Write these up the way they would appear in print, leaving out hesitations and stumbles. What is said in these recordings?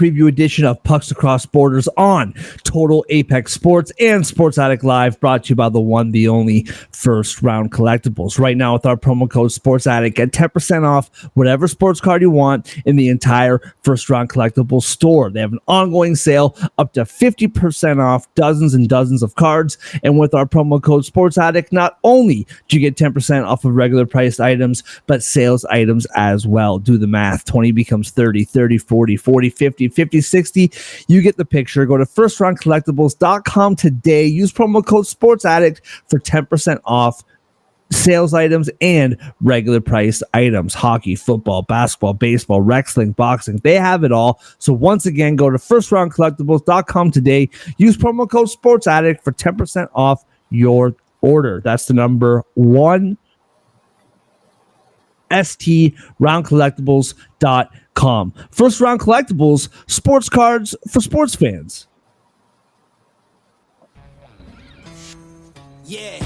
preview edition of Pucks Across Borders on Total Apex Sports and Sports Addict Live, brought to you by the one, the only First Round Collectibles. Right now, with our promo code Sports Addict, get 10% off whatever sports card you want in the entire First Round Collectibles store. They have an ongoing sale up to 50% off dozens and dozens of cards. And with our promo code Sports Addict, not only do you get 10% off of regular priced items, but sales items as well. Do the math. 20 becomes 30, 30, 40, 40, 50, 50, 60. You get the picture. Go to firstroundcollectibles.com today. Use promo code Sports Addict for 10% off sales items and regular price items. Hockey, football, basketball, baseball, wrestling, boxing. They have it all. So once again, go to firstroundcollectibles.com today. Use promo code Sports Addict for 10% off your order. That's the number one. STRoundCollectibles.com. First Round Collectibles, sports cards for sports fans. Yeah.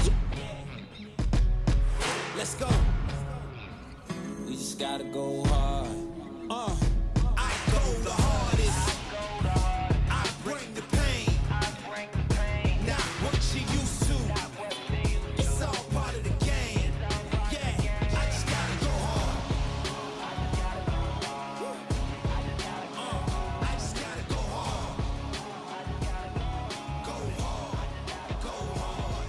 Let's go. We just gotta go hard. I go the hardest. I bring the pain. Not what you used to. It's all part of the game. Yeah, I just gotta go hard. I just gotta go hard. Go hard. Go hard.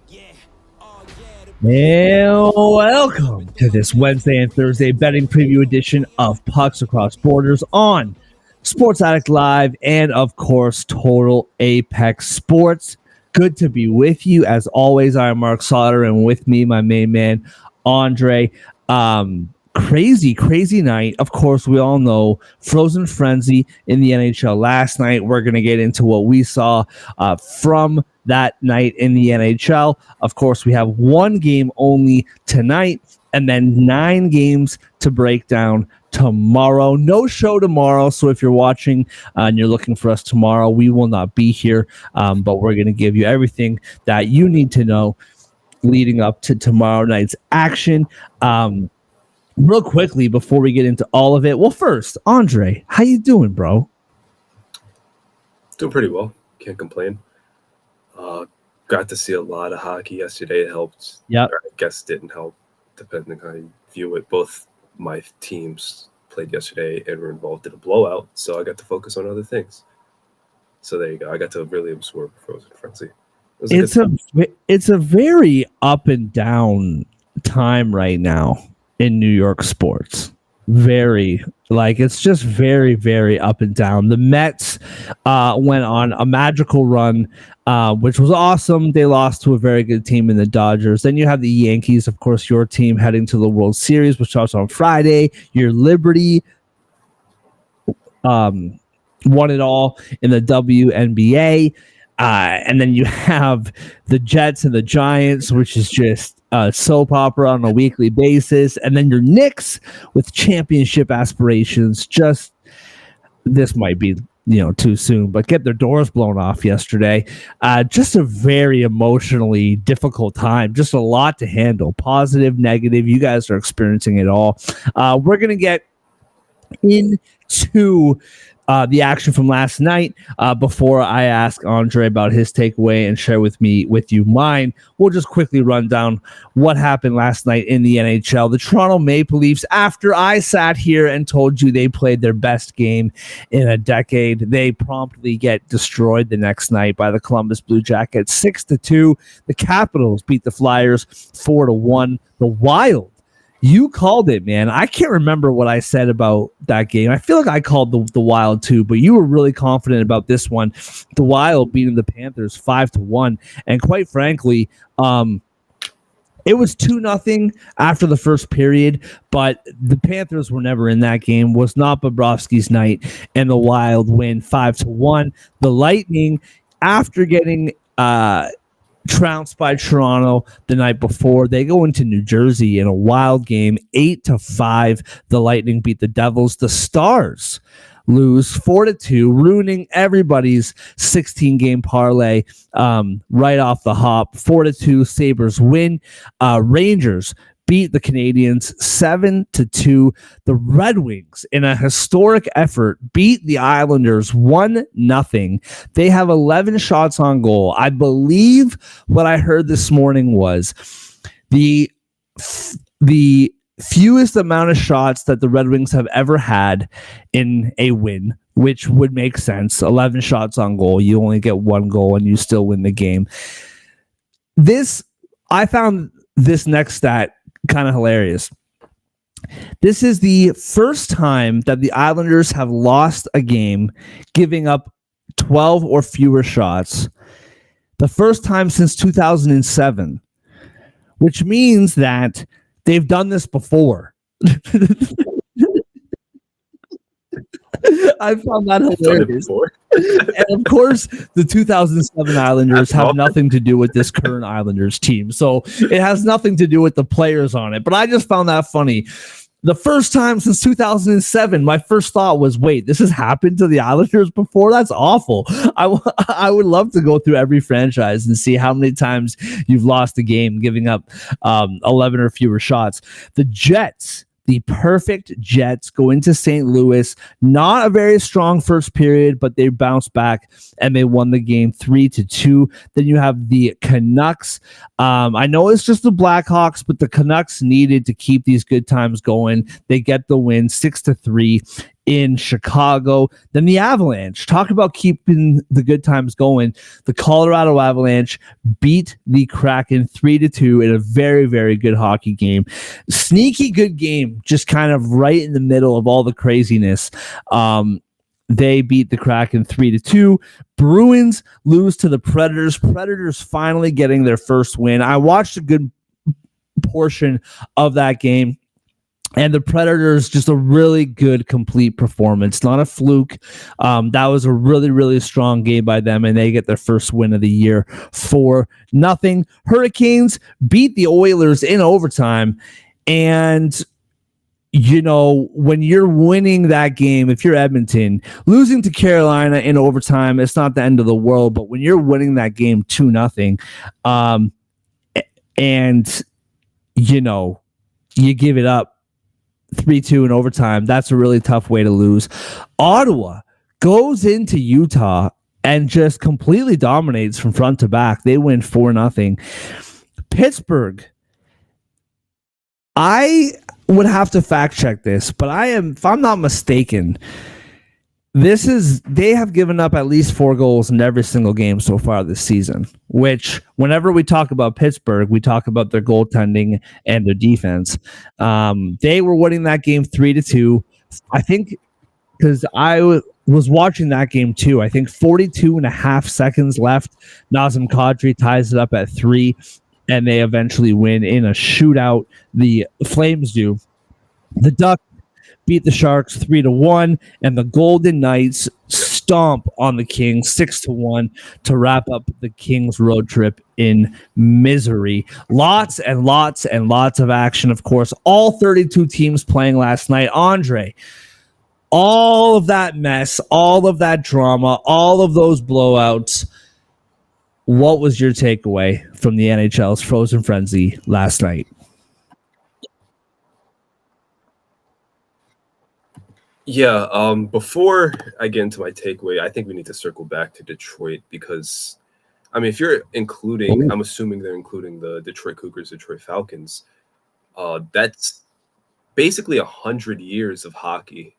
Yeah. Oh yeah. And welcome to this Wednesday and Thursday betting preview edition of Pucks Across Borders on Sports Addict Live and, of course, Total Apex Sports. Good to be with you. As always, I am Mark Sauter, and with me, my main man, Andre. Crazy night. Of course, we all know Frozen Frenzy in the NHL last night. We're going to get into what we saw from that night in the NHL. Of course, we have one game only tonight and then 9 games to break down tomorrow. No show tomorrow, so if you're watching and you're looking for us tomorrow, we will not be here, but we're going to give you everything that you need to know leading up to tomorrow night's action. Real quickly, before we get into all of it, well, first, Andre, how you doing, bro? Doing pretty well. Can't complain. Got to see a lot of hockey yesterday. It helped. Yep. I guess didn't help, depending how you view it. Both my teams played yesterday and were involved in a blowout, so I got to focus on other things. So there you go. I got to really absorb Frozen Frenzy. It's a very up and down time right now in New York sports. It's just very, very up and down. The Mets went on a magical run, which was awesome. They lost to a very good team in the Dodgers. Then you have the Yankees, of course, your team heading to the World Series, which starts on Friday. Your Liberty won it all in the WNBA. And then you have the Jets and the Giants, which is just soap opera on a weekly basis. And then your Knicks with championship aspirations. Just, this might be, too soon, but get their doors blown off yesterday. Just a very emotionally difficult time. Just a lot to handle. Positive, negative. You guys are experiencing it all. We're going to get into the action from last night. Before I ask Andre about his takeaway and share with you mine, we'll just quickly run down what happened last night in the NHL. The Toronto Maple Leafs, after I sat here and told you they played their best game in a decade, they promptly get destroyed the next night by the Columbus Blue Jackets 6-2. The Capitals beat the Flyers 4-1. The Wild, you called it, man. I can't remember what I said about that game. I feel like I called the Wild too, but you were really confident about this one. The Wild beating the Panthers 5-1. And quite frankly, it was 2-0 after the first period, but the Panthers were never in that game. Was not Bobrovsky's night, and the Wild win 5-1. The Lightning, after getting trounced by Toronto the night before, they go into New Jersey in a wild game, 8-5. The Lightning beat the Devils. The Stars lose 4-2, ruining everybody's 16-game parlay right off the hop. 4-2, Sabres win. Rangers beat the Canadians 7-2. The Red Wings, in a historic effort, beat the Islanders 1-0. They have 11 shots on goal. I believe what I heard this morning was the fewest amount of shots that the Red Wings have ever had in a win, which would make sense. 11 shots on goal. You only get one goal and you still win the game. I found this next stat kind of hilarious. This is the first time that the Islanders have lost a game giving up 12 or fewer shots. The first time since 2007, which means that they've done this before. I found that hilarious. And of course, the 2007 Islanders have nothing to do with this current Islanders team. So it has nothing to do with the players on it. But I just found that funny. The first time since 2007, my first thought was, wait, this has happened to the Islanders before? That's awful. I would love to go through every franchise and see how many times you've lost a game giving up 11 or fewer shots. The Jets, the perfect Jets, go into St. Louis. Not a very strong first period, but they bounced back and they won the game 3-2. Then you have the Canucks. I know it's just the Blackhawks, but the Canucks needed to keep these good times going. They get the win 6-3 in Chicago. Then the Avalanche. Talk about keeping the good times going. The Colorado Avalanche beat the Kraken 3-2 in a very, very good hockey game. Sneaky good game, just kind of right in the middle of all the craziness. They beat the Kraken 3-2. Bruins lose to the Predators. Predators finally getting their first win. I watched a good portion of that game. And the Predators, just a really good, complete performance. Not a fluke. That was a really, really strong game by them, and they get their first win of the year 4-0. Hurricanes beat the Oilers in overtime. And, you know, when you're winning that game, if you're Edmonton, losing to Carolina in overtime, it's not the end of the world. But when you're winning that game 2-0, and, you know, you give it up 3-2 in overtime, that's a really tough way to lose. Ottawa goes into Utah and just completely dominates from front to back. They win 4-0. Pittsburgh, I would have to fact check this, but if I'm not mistaken, they have given up at least 4 goals in every single game so far this season, which whenever we talk about Pittsburgh, we talk about their goaltending and their defense. They were winning that game 3-2. I think because I was watching that game too. I think 42 and a half seconds left. Nazem Kadri ties it up at 3, and they eventually win in a shootout. The Flames do. The Ducks beat the Sharks 3-1, and the Golden Knights stomp on the Kings 6-1 to wrap up the Kings road trip in misery. Lots and lots and lots of action, of course. All 32 teams playing last night. Andre, all of that mess, all of that drama, all of those blowouts. What was your takeaway from the NHL's Frozen Frenzy last night? Yeah, before I get into my takeaway, I think we need to circle back to Detroit because, I mean, if you're including, I'm assuming they're including the Detroit Cougars, Detroit Falcons, that's basically 100 years of hockey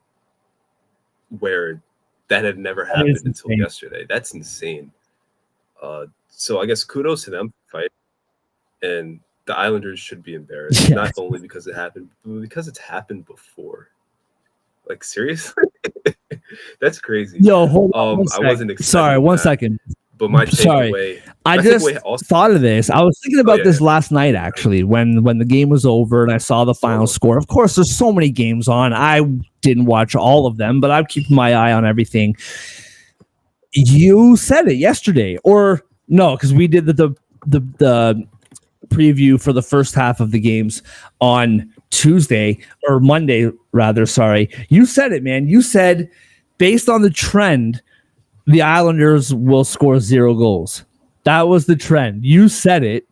where that had never happened until yesterday. That's insane. So I guess kudos to them for fight, and the Islanders should be embarrassed, not only because it happened, but because it's happened before. Like, seriously? That's crazy. Yo, hold on. I wasn't expecting Sorry, one that. second. But my takeaway... I just thought of this. I was thinking about this last night, actually, when the game was over and I saw the final score. Of course, there's so many games on. I didn't watch all of them, but I'm keeping my eye on everything. You said it yesterday. Or, no, because we did the preview for the first half of the games on Tuesday or Monday, rather. Sorry. You said it, man. You said based on the trend, the Islanders will score 0 goals. That was the trend. You said it.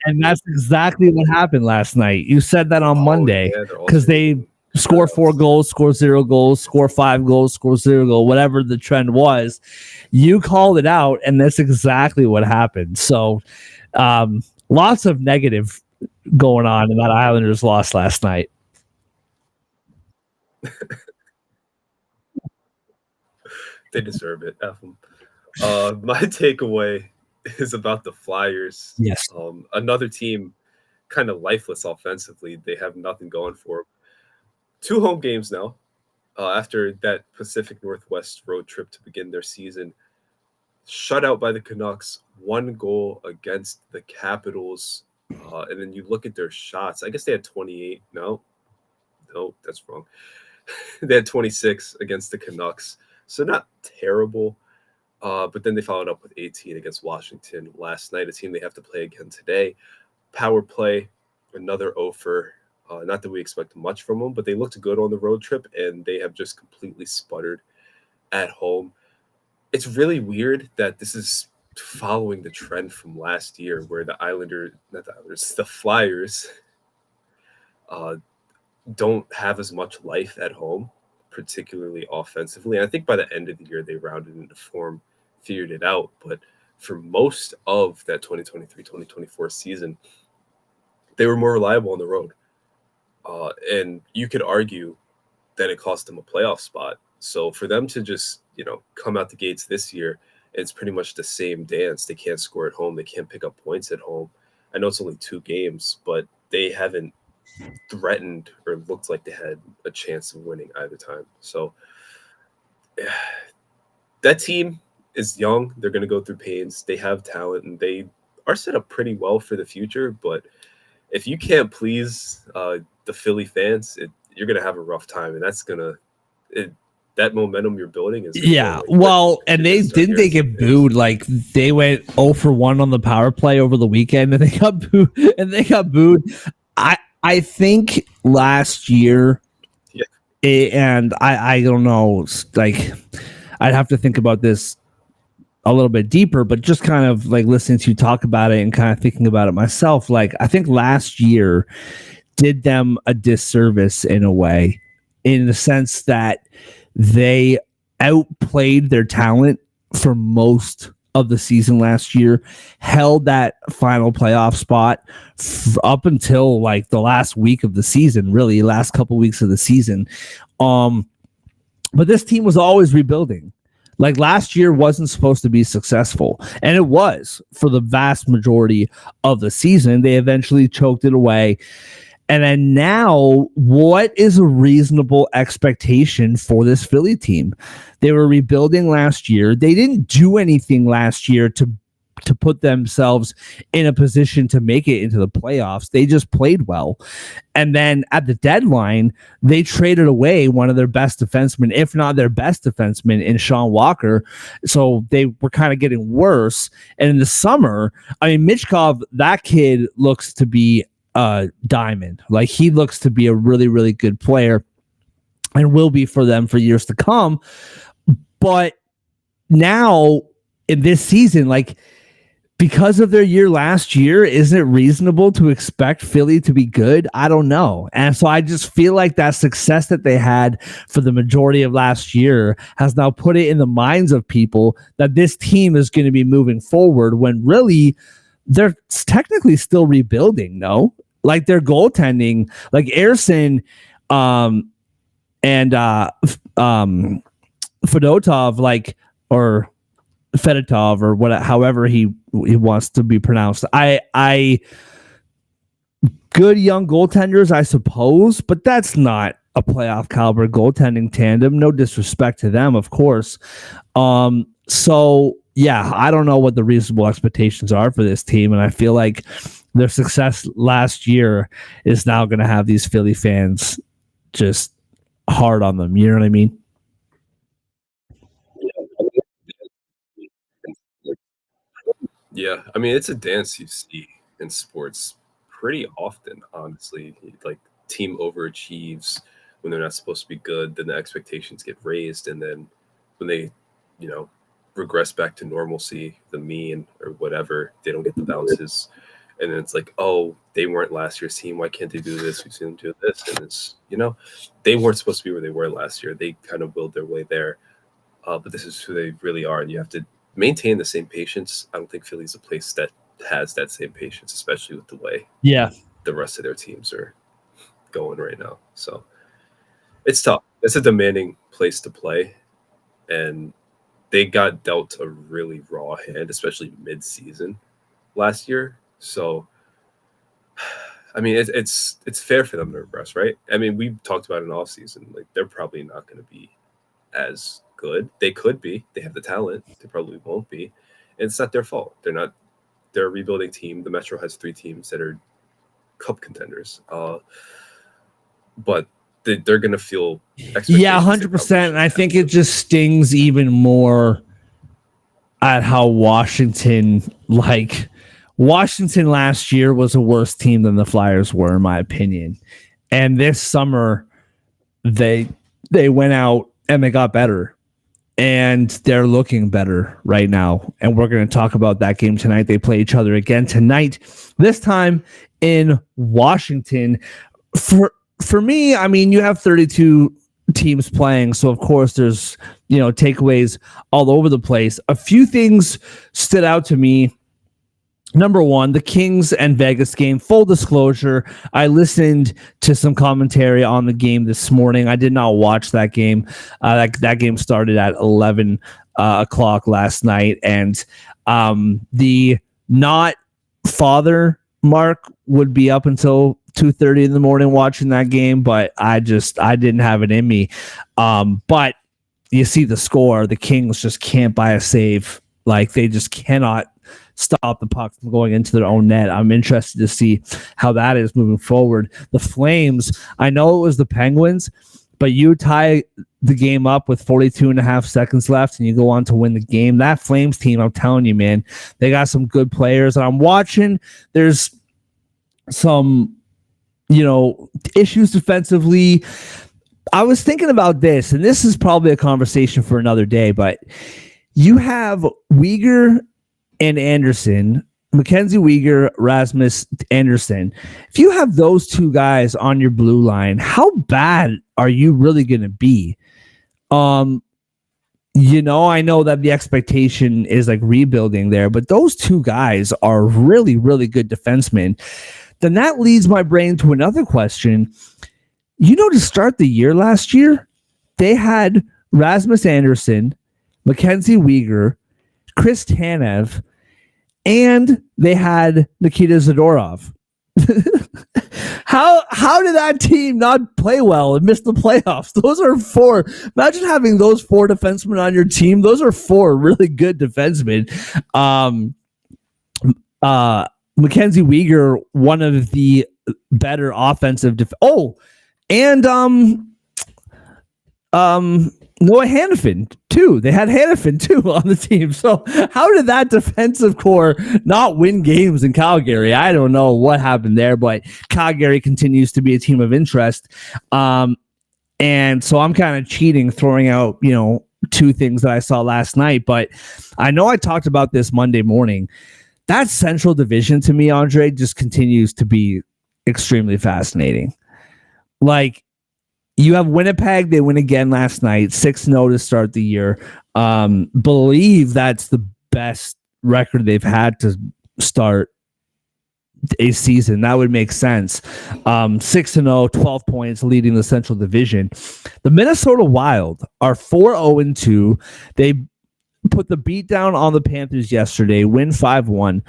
And that's exactly what happened last night. You said that on Monday yeah, they're because they alternating score 4 shutouts. goals, score 0 goals, score 5 goals, score 0 goal, whatever the trend was. You called it out, and that's exactly what happened. So, lots of negative going on in that Islanders loss last night. They deserve it. F 'em. My takeaway is about the Flyers. Yes. Another team kind of lifeless offensively. They have nothing going for them. 2 home games now. After that Pacific Northwest road trip to begin their season, shut out by the Canucks, 1 goal against the Capitals. And then you look at their shots. I guess they had 28. No, that's wrong. They had 26 against the Canucks. So not terrible. But then they followed up with 18 against Washington last night, a team they have to play again today. Power play, another offer. Not that we expect much from them, but they looked good on the road trip, and they have just completely sputtered at home. It's really weird that this is following the trend from last year where the Flyers uh, don't have as much life at home, particularly offensively. And I think by the end of the year, they rounded into form, figured it out. But for most of that 2023-2024 season, they were more reliable on the road. And you could argue that it cost them a playoff spot. So for them to just, come out the gates this year, it's pretty much the same dance. They can't score at home. They can't pick up points at home. I know it's only 2 games, but they haven't threatened or looked like they had a chance of winning either time. So that team is young. They're going to go through pains. They have talent, and they are set up pretty well for the future. But if you can't please the Philly fans, you're going to have a rough time, and that's going to that momentum you're building is and they get booed. Like they went 0 for 1 on the power play over the weekend, and they got booed. I think last year, and I don't know, like I'd have to think about this a little bit deeper, but just kind of like listening to you talk about it and kind of thinking about it myself, like I think last year did them a disservice in a way, in the sense that they outplayed their talent for most of the season last year, held that final playoff spot up until like the last week of the season, really last couple weeks of the season. But this team was always rebuilding. Like last year wasn't supposed to be successful, and it was for the vast majority of the season. They eventually choked it away. And then now, what is a reasonable expectation for this Philly team? They were rebuilding last year. They didn't do anything last year to put themselves in a position to make it into the playoffs. They just played well. And then at the deadline, they traded away one of their best defensemen, if not their best defenseman, in Sean Walker. So they were kind of getting worse. And in the summer, Michkov, that kid looks to be diamond. Like he looks to be a really, really good player and will be for them for years to come. But now in this season, like because of their year last year, isn't it reasonable to expect Philly to be good? I don't know. And so I just feel like that success that they had for the majority of last year has now put it in the minds of people that this team is going to be moving forward, when really they're technically still rebuilding. No, like their goaltending, like Erson, and Fedotov, like, or Fedotov, or what, however he wants to be pronounced. I good young goaltenders, I suppose, but that's not a playoff caliber goaltending tandem. No disrespect to them, of course. So yeah, I don't know what the reasonable expectations are for this team, and I feel like their success last year is now going to have these Philly fans just hard on them. You know what I mean? Yeah, I mean, it's a dance you see in sports pretty often, honestly. Like, team overachieves when they're not supposed to be good, then the expectations get raised, and then when they, you know, regress back to normalcy, the mean or whatever, they don't get the bounces. And then it's like, oh, they weren't last year's team. Why can't they do this? We've seen them do this. And it's, they weren't supposed to be where they were last year. They kind of willed their way there. But this is who they really are. And you have to maintain the same patience. I don't think Philly's a place that has that same patience, especially with the way the rest of their teams are going right now. So it's tough. It's a demanding place to play. And they got dealt a really raw hand, especially mid-season last year. So, I mean, it's fair for them to regress, right? I mean, we talked about it in offseason. Like, they're probably not going to be as good. They could be. They have the talent. They probably won't be. And it's not their fault. They're a rebuilding team. The Metro has 3 teams that are cup contenders. But they're going to feel expectations. Yeah, 100%. And I think it just stings even more at how Washington last year was a worse team than the Flyers were, in my opinion. And this summer, they went out and they got better. And they're looking better right now. And we're going to talk about that game tonight. They play each other again tonight, this time in Washington. For me, I mean, you have 32 teams playing, so of course there's, takeaways all over the place. A few things stood out to me. Number one, the Kings and Vegas game. Full disclosure, I listened to some commentary on the game this morning. I did not watch that game. That game started at 11 o'clock last night, and the not father Mark would be up until 2:30 in the morning watching that game, but I didn't have it in me. But you see the score, the Kings just can't buy a save. Like, they just cannot stop the puck from going into their own net. I'm interested to see how that is moving forward. The Flames, I know it was the Penguins, but you tie the game up with 42 and a half seconds left and you go on to win the game. That Flames team, I'm telling you, man, they got some good players. And I'm watching, there's some, issues defensively. I was thinking about this, and this is probably a conversation for another day, but you have Weegar and Anderson, Mackenzie Weegar, Rasmus Anderson. If you have those two guys on your blue line, how bad are you really going to be? I know that the expectation is like rebuilding there, but those two guys are really, really good defensemen. Then that leads my brain to another question. To start the year last year, they had Rasmus Anderson, Mackenzie Weegar, Chris Tanev, and they had Nikita Zadorov. How did that team not play well and miss the playoffs? Those are 4. Imagine having those 4 defensemen on your team. Those are 4 really good defensemen. Mackenzie Weegar, one of the better offensive and Noah Hannafin too. They had Hannafin too on the team. So how did that defensive core not win games in Calgary? I don't know what happened there, but Calgary continues to be a team of interest. And so I'm kind of cheating, throwing out, 2 things that I saw last night, but I know I talked about this Monday morning. That Central Division to me, Andre, just continues to be extremely fascinating. Like, you have Winnipeg. They win again last night, 6-0 to start the year. Believe that's the best record they've had to start a season. That would make sense. 6-0, 12 points, leading the Central Division. The Minnesota Wild are 4-0-2. They put the beat down on the Panthers yesterday, win 5-1.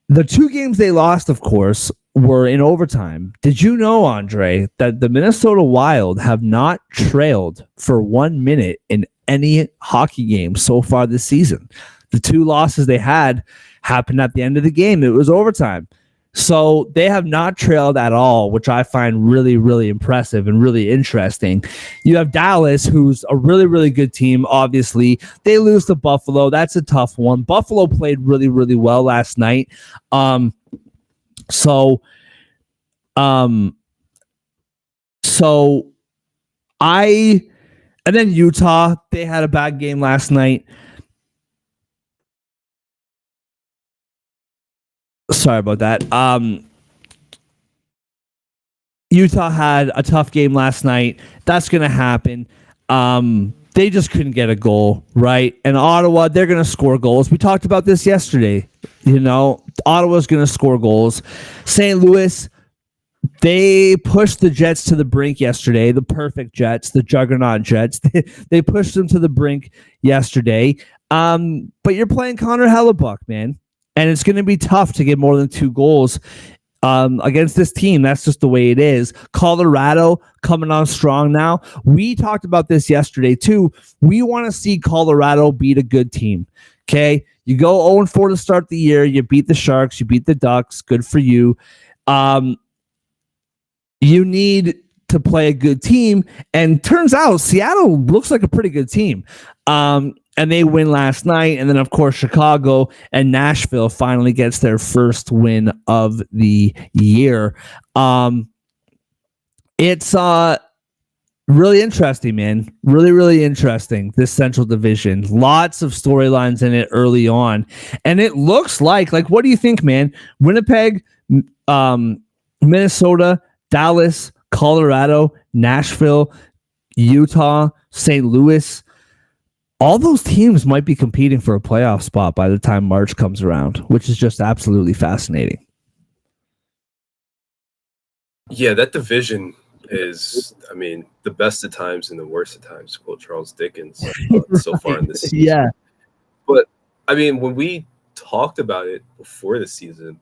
The 2 games they lost, of course, were in overtime. Did you know, Andre, that the Minnesota Wild have not trailed for 1 minute in any hockey game so far this season? The 2 losses they had happened at the end of the game. It was overtime. So they have not trailed at all, which I find really, really impressive and really interesting. You have Dallas, who's a really, really good team. Obviously, they lose to Buffalo. That's a tough one. Buffalo played really, really well last night. So and then Utah, they had a bad game last night. Sorry about that. Utah had a tough game last night. That's going to happen. They just couldn't get a goal, right? And Ottawa, they're going to score goals. We talked about this yesterday. Ottawa's going to score goals. St. Louis, they pushed the Jets to the brink yesterday, the perfect Jets, the juggernaut Jets. They pushed them to the brink yesterday. But you're playing Connor Hellebuck, man. And it's going to be tough to get more than 2 goals against this team. That's just the way it is. Colorado coming on strong now. We talked about this yesterday, too. We want to see Colorado beat a good team. Okay? You go 0-4 to start the year. You beat the Sharks. You beat the Ducks. Good for you. You need to play a good team. And turns out Seattle looks like a pretty good team. And they win last night. And then, of course, Chicago and Nashville finally gets their first win of the year. It's really interesting, man. Really, really interesting, this Central Division. Lots of storylines in it early on. And it looks like what do you think, man? Winnipeg, Minnesota, Dallas, Colorado, Nashville, Utah, St. Louis. All those teams might be competing for a playoff spot by the time March comes around, which is just absolutely fascinating. Yeah, that division is, the best of times and the worst of times, to quote Charles Dickens, so far in this season. Yeah. But, when we talked about it before the season,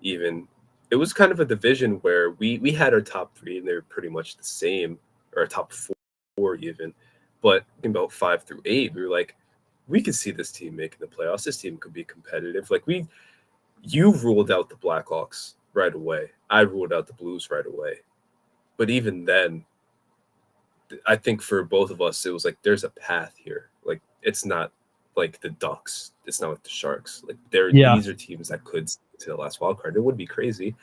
even, it was kind of a division where we had our top 3 and they were pretty much the same, or our top 4 even. But about 5 through 8, we were like, we could see this team making the playoffs. This team could be competitive. You ruled out the Blackhawks right away. I ruled out the Blues right away. But even then, I think for both of us, it was like, there's a path here. It's not like the Ducks. It's not like the Sharks. These are teams that could to the last wild card. It would be crazy.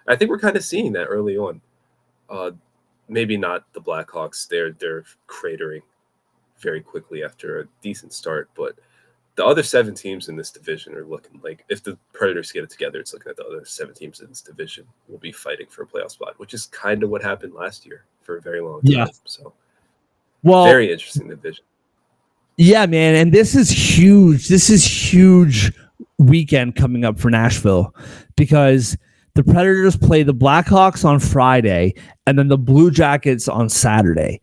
I think we're kind of seeing that early on. Maybe not the Blackhawks. They're cratering very quickly after a decent start, but the other 7 teams in this division are looking like, if the Predators get it together, it's looking at the other 7 teams in this division will be fighting for a playoff spot, which is kind of what happened last year for a very long time. Yeah. So, very interesting division. Yeah, man, and this is huge. This is huge weekend coming up for Nashville because the Predators play the Blackhawks on Friday and then the Blue Jackets on Saturday.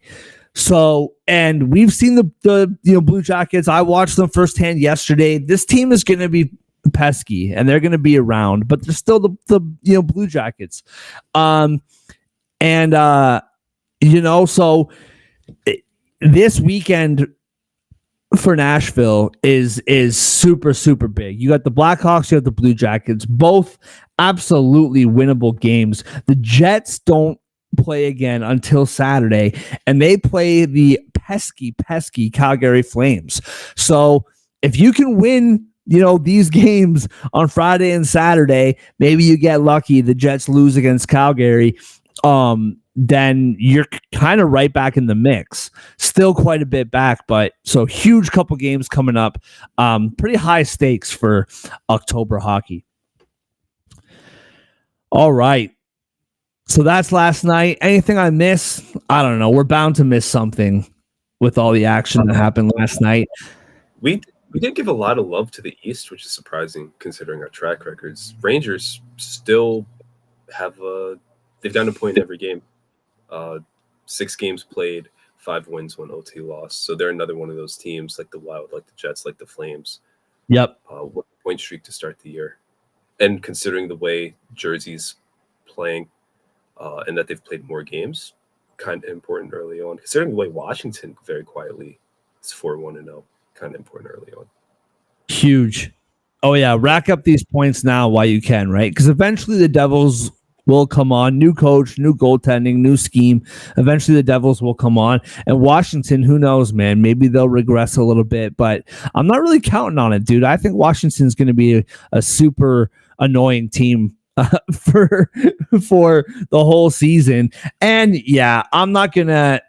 So, and we've seen the Blue Jackets. I watched them firsthand yesterday. This team is going to be pesky and they're going to be around, but they're still the Blue Jackets. So this weekend for Nashville is super, super big. You got the Blackhawks, you have the Blue Jackets, both absolutely winnable games. The Jets don't play again until Saturday, and they play the pesky Calgary Flames. So if you can win, these games on Friday and Saturday, maybe you get lucky. The Jets lose against Calgary. Then you're kind of right back in the mix. Still quite a bit back, but so huge couple games coming up. Pretty high stakes for October hockey. All right. So that's last night. Anything I miss? I don't know. We're bound to miss something with all the action that happened last night. We didn't give a lot of love to the East, which is surprising considering our track records. Rangers still have they've gotten a point in every game. 6 games played, 5 wins, 1 OT loss. So they're another one of those teams like the Wild, like the Jets, like the Flames. Yep. What point streak to start the year. And considering the way Jersey's playing and that they've played more games, kind of important early on. Considering the way Washington very quietly is 4-1-0, kind of important early on. Huge. Oh, yeah. Rack up these points now while you can, right? Because eventually the Devils will come on. New coach, new goaltending, new scheme. Eventually the Devils will come on. And Washington, who knows, man? Maybe they'll regress a little bit, but I'm not really counting on it, dude. I think Washington's going to be a super annoying team for the whole season. And yeah, I'm not gonna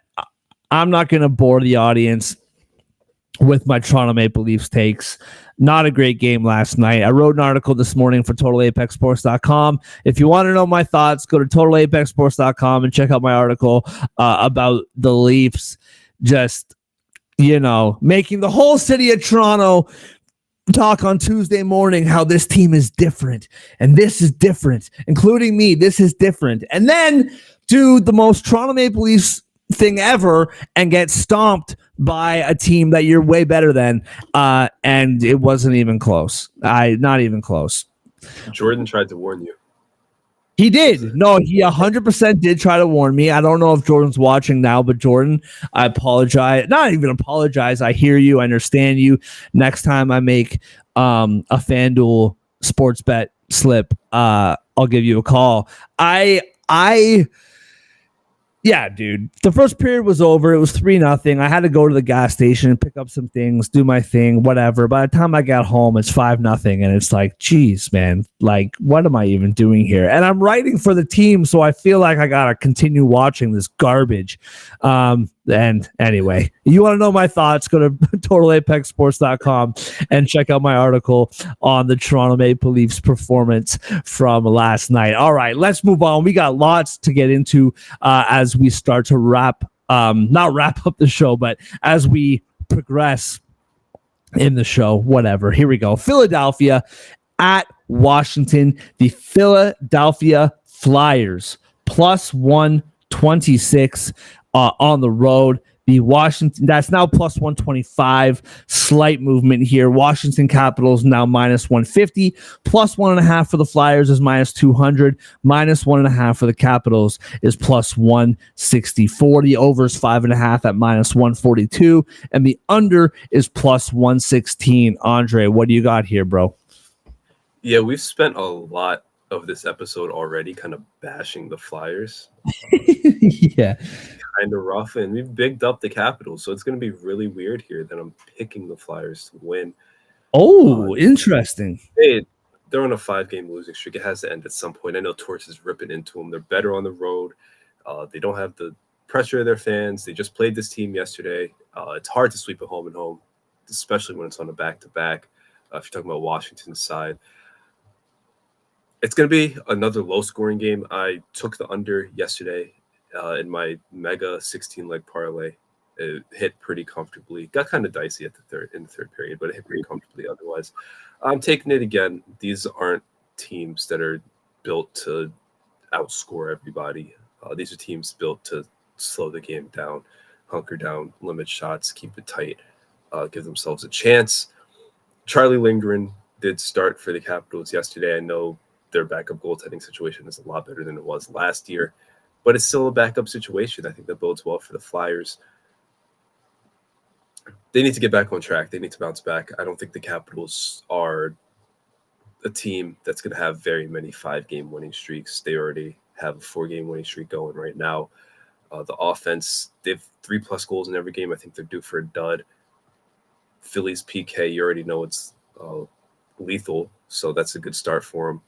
bore the audience with my Toronto Maple Leafs takes. Not a great game last night. I wrote an article this morning for TotalApexSports.com. If you want to know my thoughts, go to TotalApexSports.com and check out my article about the Leafs just, making the whole city of Toronto talk on Tuesday morning how this team is different and this is different, including me. This is different. And then do the most Toronto Maple Leafs thing ever and get stomped by a team that you're way better than, and it wasn't even close. Not even close. Jordan tried to warn you. He did. No, he 100% did try to warn me. I don't know if Jordan's watching now, but Jordan, I apologize. Not even apologize. I hear you. I understand you. Next time I make a FanDuel sports bet slip, I'll give you a call. Yeah, dude. The first period was over. It was 3-0. I had to go to the gas station and pick up some things, do my thing, whatever. By the time I got home, it's 5-0. And it's like, geez, man, like, what am I even doing here? And I'm writing for the team, so I feel like I got to continue watching this garbage. And anyway, you want to know my thoughts, go to TotalApexSports.com and check out my article on the Toronto Maple Leafs performance from last night. All right, let's move on. We got lots to get into as we start to not wrap up the show, but as we progress in the show, whatever. Here we go. Philadelphia at Washington. The Philadelphia Flyers plus 126 on the road. The Washington, that's now plus 125. Slight movement here. Washington Capitals now minus 150. Plus 1.5 for the Flyers is minus 200. Minus 1.5 for the Capitals is plus 164. The over is 5.5 at minus 142. And the under is plus 116. Andre, what do you got here, bro? Yeah, we've spent a lot of this episode already kind of bashing the Flyers. Yeah. Kind of rough, and we've bigged up the Capitals, so it's going to be really weird here that I'm picking the Flyers to win. Oh, interesting. They're on a 5-game losing streak. It has to end at some point. I know Torts is ripping into them. They're better on the road. They don't have the pressure of their fans. They just played this team yesterday. It's hard to sweep at home and home, especially when it's on a back-to-back. If you're talking about Washington's side, it's going to be another low-scoring game. I took the under yesterday. In my mega 16-leg parlay. It hit pretty comfortably. Got kind of dicey in the third period, but it hit pretty comfortably otherwise. I'm taking it again. These aren't teams that are built to outscore everybody. These are teams built to slow the game down, hunker down, limit shots, keep it tight, give themselves a chance. Charlie Lindgren did start for the Capitals yesterday. I know their backup goaltending situation is a lot better than it was last year, but it's still a backup situation. I think that bodes well for the Flyers. They need to get back on track. They need to bounce back. I don't think the Capitals are a team that's going to have very many 5-game winning streaks. They already have a 4-game winning streak going right now. The offense, they have 3+ goals in every game. I think they're due for a dud. Philly's PK, you already know it's lethal, so that's a good start for them.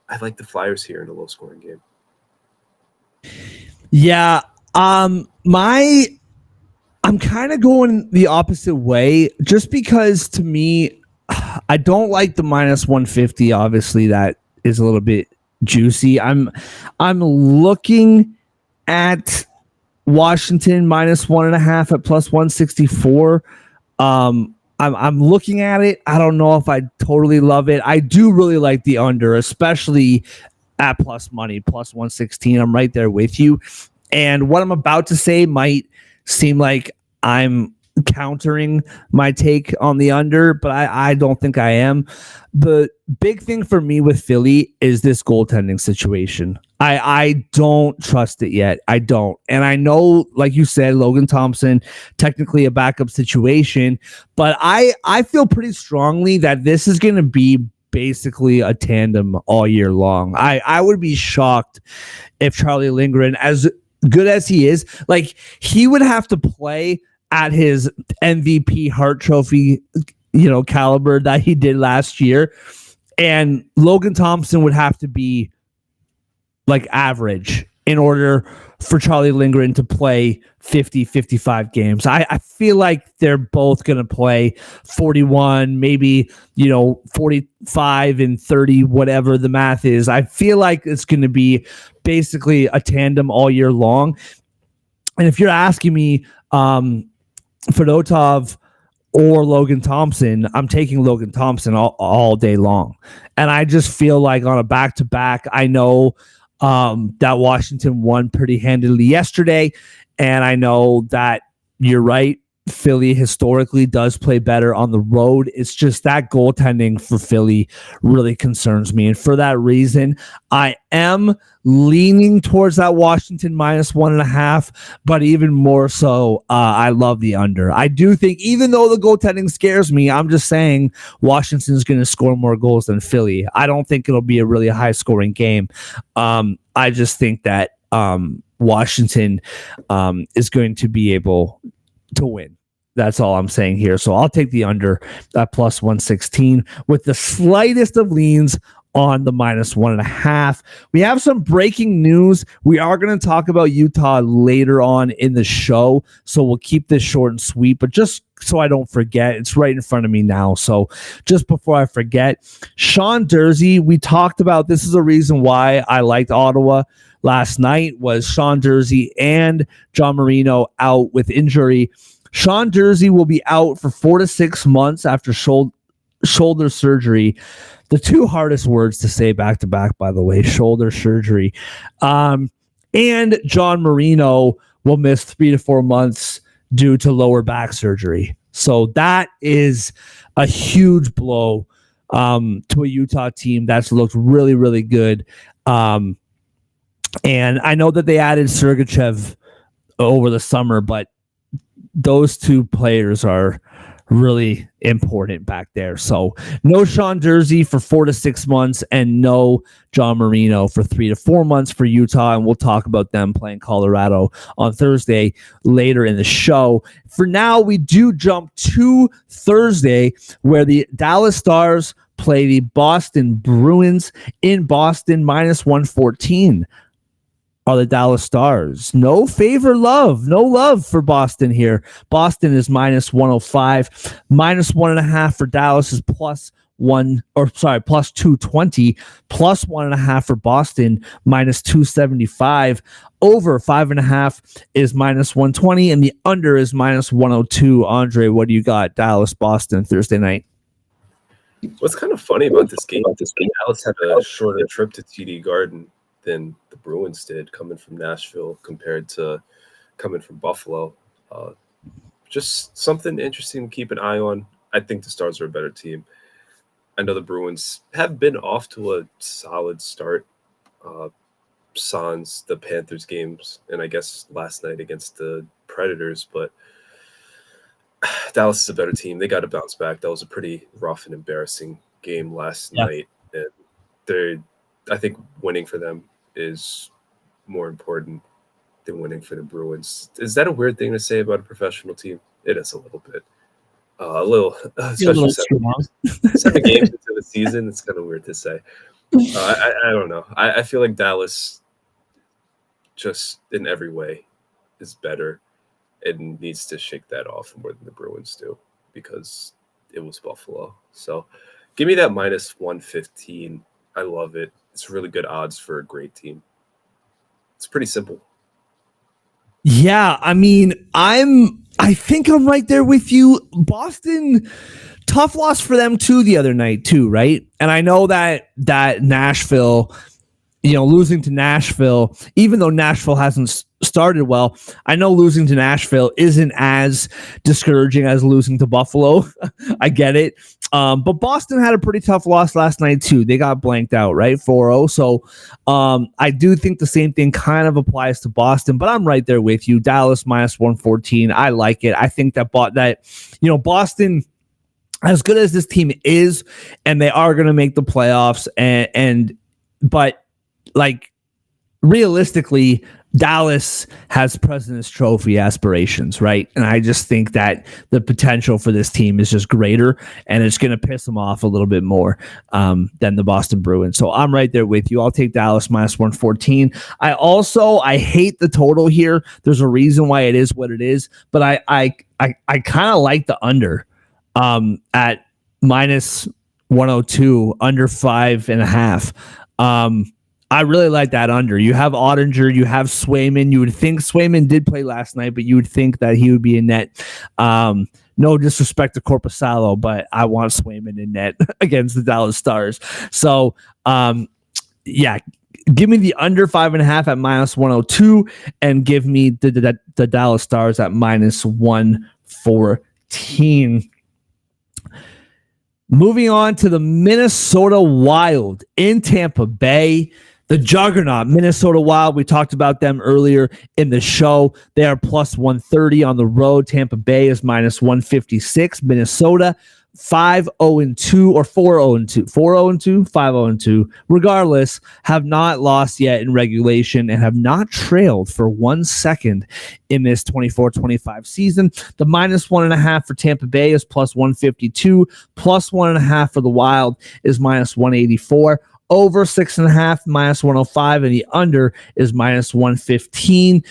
I like the Flyers here in a low-scoring game. Yeah, I'm kind of going the opposite way, just because to me, I don't like the minus 150. Obviously, that is a little bit juicy. I'm looking at Washington minus 1.5 at plus 164. I'm looking at it. I don't know if I totally love it. I do really like the under, especially at plus money, plus 116. I'm right there with you. And what I'm about to say might seem like I'm countering my take on the under, but I don't think I am. The big thing for me with Philly is this goaltending situation. I don't trust it yet. I don't. And I know, like you said, Logan Thompson, technically a backup situation, but I feel pretty strongly that this is going to be basically a tandem all year long. I would be shocked if Charlie Lindgren, as good as he is, like, he would have to play at his MVP Hart Trophy, caliber that he did last year, and Logan Thompson would have to be like average in order for Charlie Lindgren to play 50, 55 games. I feel like they're both going to play 41, maybe, 45 and 30, whatever the math is. I feel like it's going to be basically a tandem all year long. And if you're asking me, Fedotov or Logan Thompson, I'm taking Logan Thompson all day long. And I just feel like on a back-to-back, I know that Washington won pretty handily yesterday, and I know that you're right. Philly historically does play better on the road. It's just that goaltending for Philly really concerns me. And for that reason, I am leaning towards that Washington -1.5, but even more so, I love the under. I do think, even though the goaltending scares me, I'm just saying Washington's going to score more goals than Philly. I don't think it'll be a really high scoring game. I just think that Washington is going to be able to win. That's all I'm saying here. So I'll take the under at +116 with the slightest of leans on the -1.5. We have some breaking news. We are going to talk about Utah later on in the show, so we'll keep this short and sweet, but just so I don't forget, it's right in front of me now. So just before I forget, Sean Durzi, we talked about, this is a reason why I liked Ottawa last night, was Sean Durzi and John Marino out with injury. Sean Durzi will be out for 4 to 6 months after shoulder surgery. The two hardest words to say back to back, by the way, shoulder surgery. And John Marino will miss 3 to 4 months due to lower back surgery. So that is a huge blow to a Utah team that's looked really, really good. And I know that they added Sergachev over the summer, but those two players are really important back there. So no Sean Durzi for 4 to 6 months and no John Marino for 3 to 4 months for Utah. And we'll talk about them playing Colorado on Thursday later in the show. For now, we do jump to Thursday, where the Dallas Stars play the Boston Bruins in Boston. -114 are the Dallas Stars. No love for Boston here. Boston is -105. -1.5 for Dallas is +220. +1.5 for Boston, -275. Over 5.5 is -120, and the under is -102. Andre, what do you got? Dallas, Boston, Thursday night. What's kind of funny about this game, Dallas had a shorter trip to TD Garden than the Bruins did, coming from Nashville compared to coming from Buffalo. Just something interesting to keep an eye on. I think the Stars are a better team. I know the Bruins have been off to a solid start. Sans the Panthers games, and I guess last night against the Predators, but Dallas is a better team. They got to bounce back. That was a pretty rough and embarrassing game last night, and I think winning for them is more important than winning for the Bruins. Is that a weird thing to say about a professional team? It is a little bit. Especially 7 games into the season. It's kind of weird to say. I don't know. I feel like Dallas, just in every way, is better and needs to shake that off more than the Bruins do, because it was Buffalo. So give me that -115. I love it. It's really good odds for a great team. It's pretty simple. Yeah, I mean, I think I'm right there with you. Boston, tough loss for them too the other night too, right? And I know that Nashville, losing to Nashville, even though Nashville hasn't started well, I know losing to Nashville isn't as discouraging as losing to Buffalo. I get it. But Boston had a pretty tough loss last night too. They got blanked out, right? 4-0. So I do think the same thing kind of applies to Boston, but I'm right there with you. Dallas -114. I like it. I think that Boston, as good as this team is, and they are going to make the playoffs, but like realistically, Dallas has President's Trophy aspirations, right? And I just think that the potential for this team is just greater, and it's going to piss them off a little bit more than the Boston Bruins. So I'm right there with you. I'll take Dallas minus 114. I hate the total here. There's a reason why it is what it is, but I kind of like the under at minus 102, under 5.5. I really like that under. You have Ottinger, you have Swayman. You would think Swayman did play last night, but you would think that he would be in net. No disrespect to Korpisalo, but I want Swayman in net against the Dallas Stars. So, give me the under 5.5 at minus 102, and give me the Dallas Stars at minus 114. Moving on to the Minnesota Wild in Tampa Bay. The juggernaut, Minnesota Wild, we talked about them earlier in the show. They are plus 130 on the road. Tampa Bay is minus 156. Minnesota 5-0-2 or 4-0-2. 4-0-2, 5-0-2. Regardless, have not lost yet in regulation and have not trailed for 1 second in this 24-25 season. The minus 1.5 for Tampa Bay is plus 152. Plus 1.5 for the Wild is minus 184. Over 6.5, minus 105, and the under is minus 115.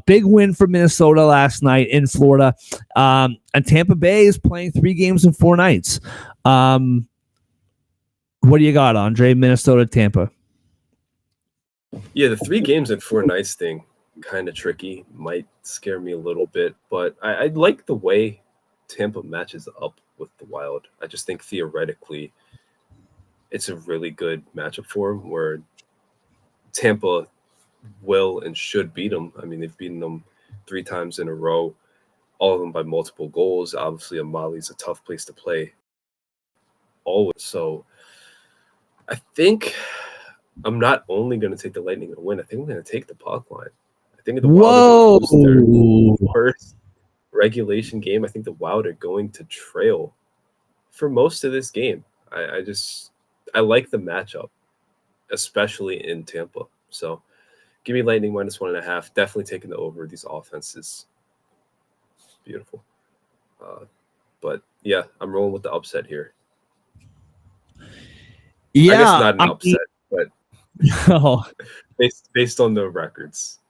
Big win for Minnesota last night in Florida. And Tampa Bay is playing 3 games in 4 nights. What do you got, Andre? Minnesota, Tampa. Yeah, the 3 games in 4 nights thing, kind of tricky. Might scare me a little bit, but I like the way Tampa matches up with the Wild. I just think theoretically it's a really good matchup for them, where Tampa will and should beat them. I mean, they've beaten them 3 times in a row, all of them by multiple goals. Obviously, Amali's a tough place to play always. So I think I'm not only going to take the Lightning to win, I think I'm going to take the puck line. I think the Wild are going to lose their first regulation game. I think the Wild are going to trail for most of this game. I like the matchup, especially in Tampa. So give me Lightning minus 1.5. Definitely taking the over. These offenses, beautiful. But yeah, I'm rolling with the upset here. Yeah, I guess not an upset, but based on the records.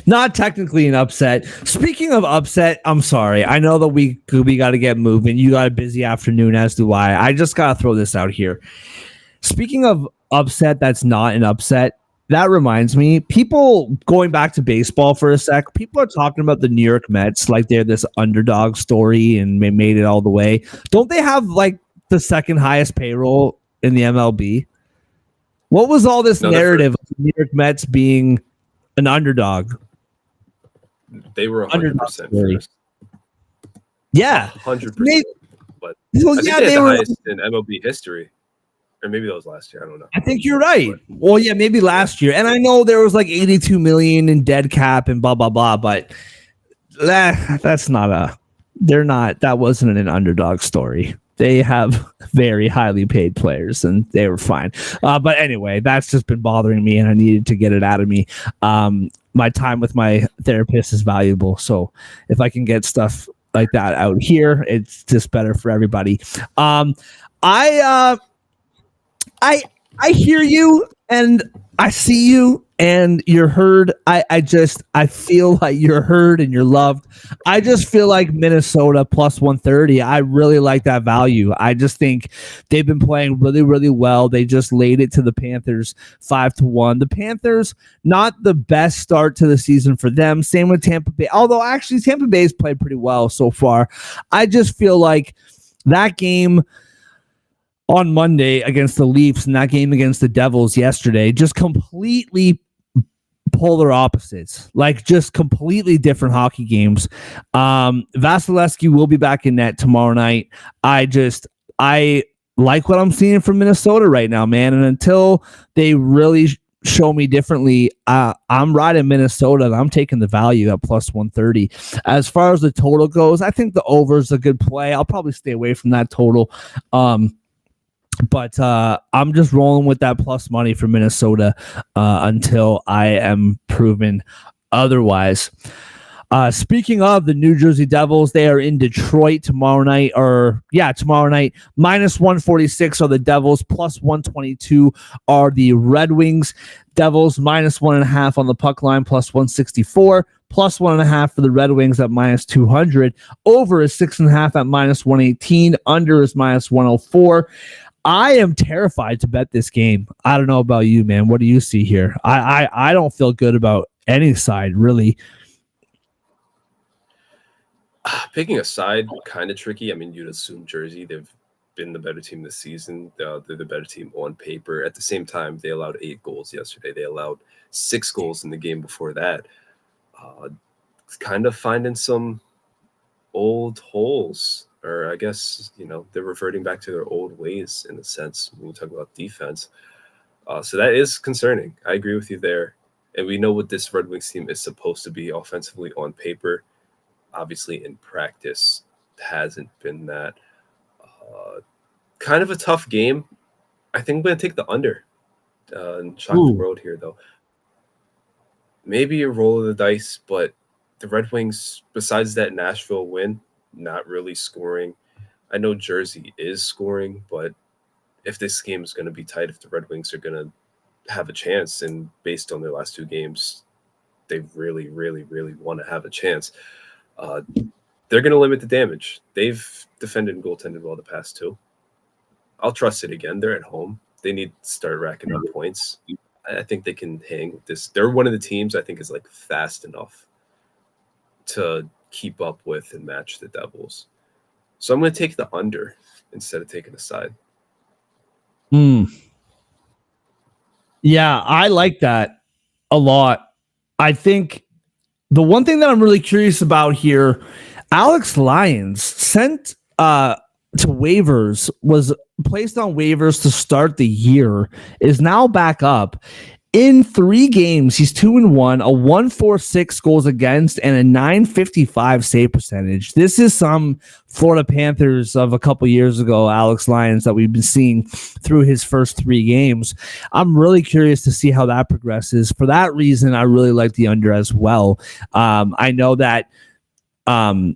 Not technically an upset. Speaking of upset, I'm sorry. I know that we got to get moving. You got a busy afternoon, as do I. I just got to throw this out here. Speaking of upset that's not an upset, that reminds me, people going back to baseball for a sec, people are talking about the New York Mets like they're this underdog story and they made it all the way. Don't they have like the second highest payroll in the MLB? What was all this narrative of the New York Mets being an underdog? They were 100% first. Yeah, 100%. But well, I think they were the highest in MLB history, or maybe that was last year. I don't know. I think you're right. Well, yeah, maybe last year. And I know there was like 82 million in dead cap and blah blah blah, but that's not a. They're not. That wasn't an underdog story. They have very highly paid players, and they were fine. But anyway, that's just been bothering me, and I needed to get it out of me. My time with my therapist is valuable, so if I can get stuff like that out here, it's just better for everybody. I hear you, and I see you, and you're heard. I feel like you're heard and you're loved. I just feel like Minnesota plus 130. I really like that value. I just think they've been playing really, really well. They just laid it to the Panthers 5-1. The Panthers, not the best start to the season for them. Same with Tampa Bay. Although actually Tampa Bay's played pretty well so far. I just feel like that game on Monday against the Leafs and that game against the Devils yesterday just completely polar opposites, like just completely different hockey games. Vasilevsky will be back in net tomorrow night. I like what I'm seeing from Minnesota right now, man. And until they really show me differently, I'm riding Minnesota. And I'm taking the value at plus 130. As far as the total goes, I think the over is a good play. I'll probably stay away from that total. But I'm just rolling with that plus money for Minnesota until I am proven otherwise. Speaking of the New Jersey Devils, they are in Detroit tomorrow night. Tomorrow night. Minus 146 are the Devils. Plus 122 are the Red Wings. Devils minus 1.5 on the puck line. Plus 164. Plus 1.5 for the Red Wings at minus 200. Over is 6.5 at minus 118. Under is minus 104. I am terrified to bet this game. I don't know about you, man. What do you see here? I don't feel good about any side, really. Picking a side, kind of tricky. I mean, you'd assume Jersey. They've been the better team this season. They're the better team on paper. At the same time, they allowed 8 goals yesterday. They allowed 6 goals in the game before that. Kind of finding some old holes, or I guess, they're reverting back to their old ways in a sense when we talk about defense. So that is concerning. I agree with you there. And we know what this Red Wings team is supposed to be offensively on paper. Obviously, in practice, hasn't been that. Kind of a tough game. I think I'm going to take the under and shock the world here, though. Maybe a roll of the dice, but the Red Wings, besides that Nashville win, not really scoring. I know Jersey is scoring, but if this game is going to be tight, if the Red Wings are going to have a chance, and based on their last 2 games, they really, really, really want to have a chance. They're going to limit the damage. They've defended and goaltended well the past 2. I'll trust it again. They're at home. They need to start racking up points. I think they can hang with this. They're one of the teams I think is like fast enough to keep up with and match the Devils. So I'm going to take the under instead of taking the side. Yeah, I like that a lot. I think the one thing that I'm really curious about here, Alex Lyons sent to waivers, was placed on waivers to start the year, is now back up. In 3 games, he's 2-1, a 146 goals against, and a 955 save percentage. This is some Florida Panthers of a couple years ago, Alex Lyons, that we've been seeing through his first 3 games. I'm really curious to see how that progresses. For that reason, I really like the under as well. I know that the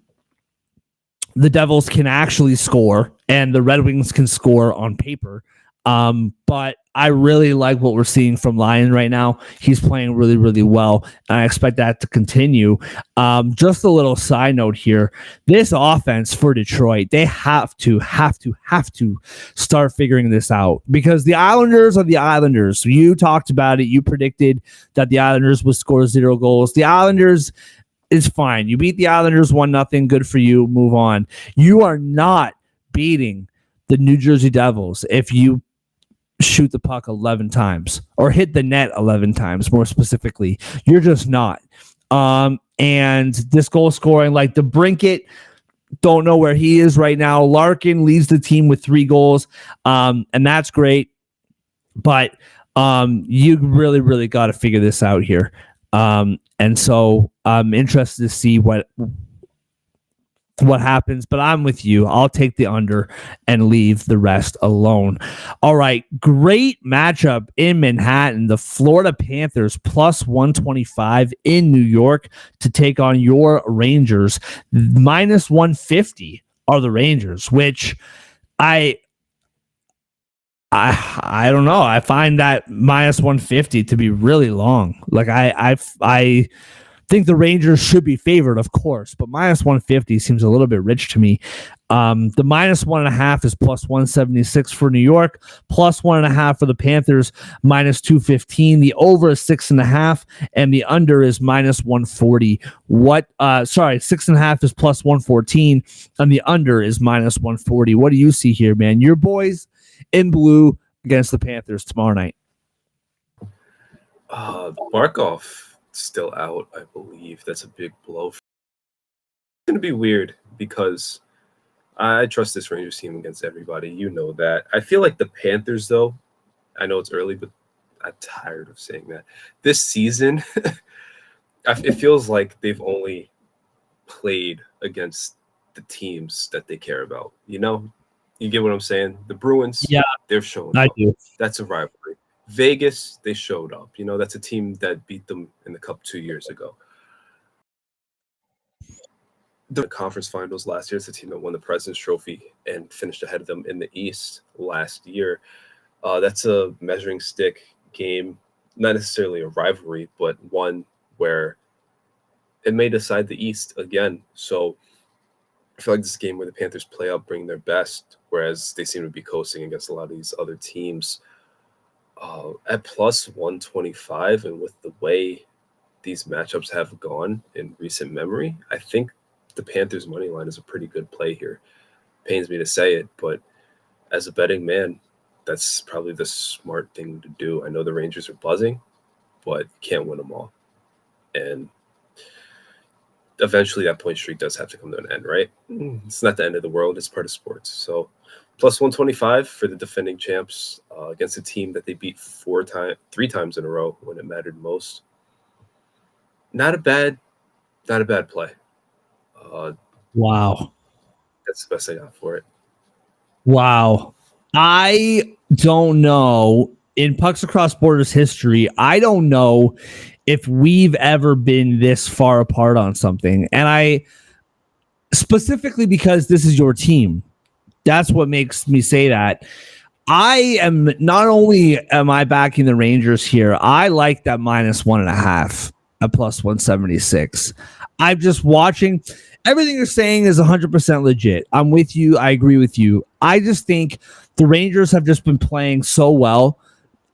Devils can actually score, and the Red Wings can score on paper. But I really like what we're seeing from Lyon right now. He's playing really, really well, and I expect that to continue. Just a little side note here. This offense for Detroit, they have to start figuring this out, because the Islanders are the Islanders. You talked about it. You predicted that the Islanders would score 0 goals. The Islanders is fine. You beat the Islanders 1-0. Good for you. Move on. You are not beating the New Jersey Devils if you shoot the puck 11 times or hit the net 11 times, more specifically. You're just not. And this goal scoring, like the Brinket, don't know where he is right now. Larkin leads the team with 3 goals, and that's great. But you really, really got to figure this out here. And so I'm interested to see what happens, but I'm with you. I'll take the under and leave the rest alone. All right, great matchup in Manhattan. The Florida Panthers plus 125 in New York to take on your Rangers. Minus 150 are the Rangers, which I don't know. I find that minus 150 to be really long. Like I think the Rangers should be favored, of course, but minus 150 seems a little bit rich to me. The minus 1.5 is plus 176 for New York, plus 1.5 for the Panthers, minus 215. The over is 6.5, and the under is minus 140. 6.5 is plus 114, and the under is minus 140. What do you see here, man? Your boys in blue against the Panthers tomorrow night. Barkov still out, I believe. That's a big blow. It's going to be weird because I trust this Rangers team against everybody. You know that. I feel like the Panthers, though, I know it's early, but I'm tired of saying that. This season, it feels like they've only played against the teams that they care about. You know, You get what I'm saying? The Bruins, Yeah, they're showing I up. do. That's a rivalry. Vegas, they showed up. You know, that's a team that beat them in the Cup 2 years ago. The conference finals last year, it's a team that won the President's Trophy and finished ahead of them in the East last year. That's a measuring stick game, not necessarily a rivalry, but one where it may decide the East again. So I feel like this game where the Panthers play out, bring their best, whereas they seem to be coasting against a lot of these other teams. At plus 125, and with the way these matchups have gone in recent memory, I think the Panthers money line is a pretty good play here. Pains me to say it, but as a betting man, that's probably the smart thing to do. I know the Rangers are buzzing, but you can't win them all. And eventually that point streak does have to come to an end, right? It's not the end of the world. It's part of sports. So plus 125 for the defending champs against a team that they beat 3 times in a row when it mattered most. Not a bad play. Wow. That's the best I got for it. Wow. I don't know. In Pucks Across Borders history, I don't know if we've ever been this far apart on something. And I specifically because this is your team. That's what makes me say that. I am not only am I backing the Rangers here, I like that minus 1.5 at plus 176. I'm just watching. Everything you're saying is 100% legit. I'm with you. I agree with you. I just think the Rangers have just been playing so well.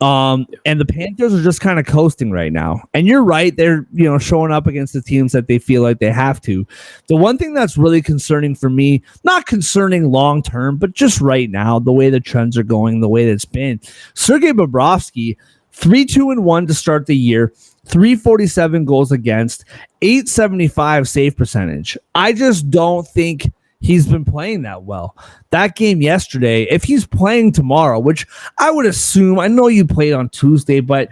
And the Panthers are just kind of coasting right now. And you're right. They're, showing up against the teams that they feel like they have to. The one thing that's really concerning for me, not concerning long-term, but just right now, the way the trends are going, the way that it's been, Sergei Bobrovsky, 3-2-1 to start the year, 347 goals against, 875 save percentage. I just don't think he's been playing that well. That game yesterday, if he's playing tomorrow, which I would assume, I know you played on Tuesday, but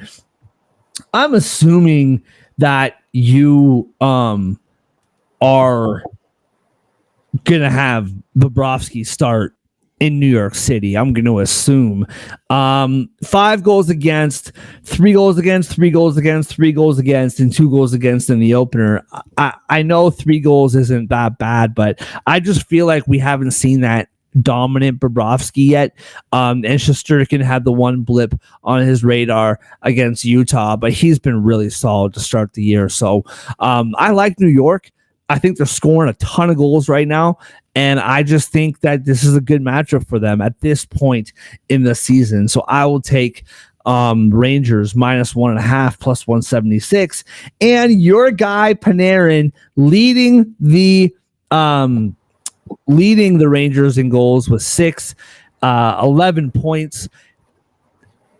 I'm assuming that you are going to have Bobrovsky start in New York City. I'm going to assume 5 goals against, 3 goals against, 3 goals against, 3 goals against, and 2 goals against in the opener. I know 3 goals isn't that bad, but I just feel like we haven't seen that dominant Bobrovsky yet. And Shesterkin had the one blip on his radar against Utah, but he's been really solid to start the year. So I like New York. I think they're scoring a ton of goals right now. And I just think that this is a good matchup for them at this point in the season. So I will take Rangers minus 1.5 plus 176. And your guy Panarin leading the Rangers in goals with 11 points.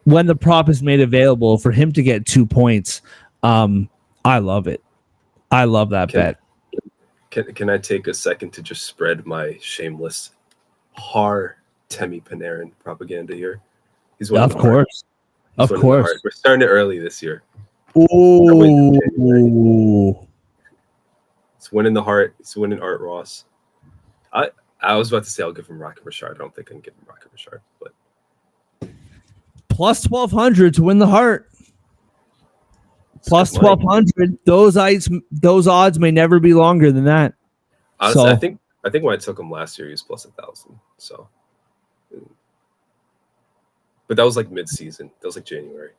When the prop is made available for him to get 2 points, I love it. I love that bet. Can I take a second to just spread my shameless Temi Panarin propaganda here? He's one of course. Of course. We're starting it early this year. Ooh. It's winning the heart. It's winning Art Ross. I was about to say I'll give him Rocket Richard. I don't think I can give him Rocket Richard, but plus 1,200 to win the heart. Plus 1,200. Those odds may never be longer than that. Honestly, I think when I took him last year, he was plus 1,000. So, but that was like mid-season. That was like January.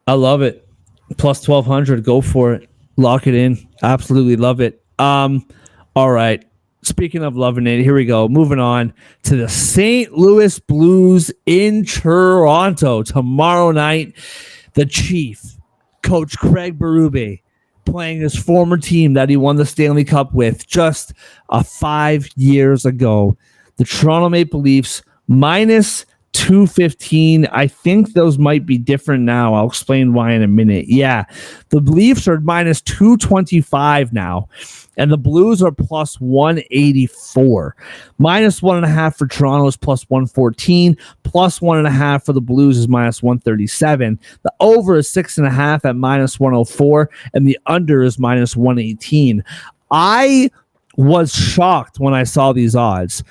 I love it. Plus 1,200. Go for it. Lock it in. Absolutely love it. All right. Speaking of loving it, here we go. Moving on to the St. Louis Blues in Toronto tomorrow night. The Chief, Coach Craig Berube, playing his former team that he won the Stanley Cup with just 5 years ago. The Toronto Maple Leafs minus 215. I think those might be different now. I'll explain why in a minute. Yeah, the Leafs are minus 225 now, and the Blues are plus 184. Minus 1.5 for Toronto is plus 114. Plus 1.5 for the Blues is minus 137. The over is 6.5 at minus 104, and the under is minus 118. I was shocked when I saw these odds.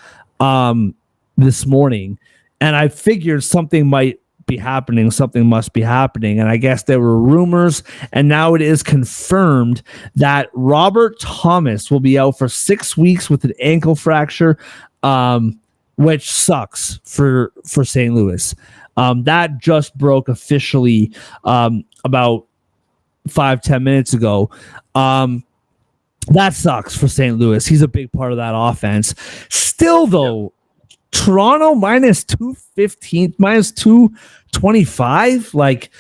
this morning, and I figured something might be happening, something must be happening, and I guess there were rumors, and now it is confirmed that Robert Thomas will be out for 6 weeks with an ankle fracture, which sucks for St. Louis. That just broke officially about 5-10 minutes ago. That sucks for St. Louis. He's a big part of that offense. Still, though, Toronto minus 215, minus 225. Like,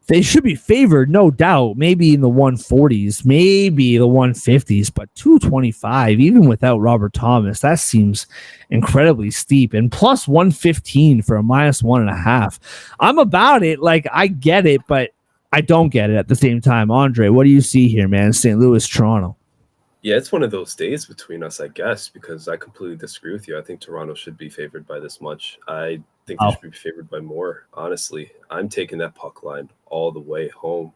they should be favored, no doubt. Maybe in the 140s, maybe the 150s, but 225, even without Robert Thomas, that seems incredibly steep. And plus 115 for a minus 1.5. I'm about it. Like, I get it, but I don't get it at the same time. Andre, what do you see here, man? St. Louis, Toronto. Yeah, it's one of those days between us, I guess, because I completely disagree with you. I think Toronto should be favored by this much. I think they should be favored by more, honestly. I'm taking that puck line all the way home.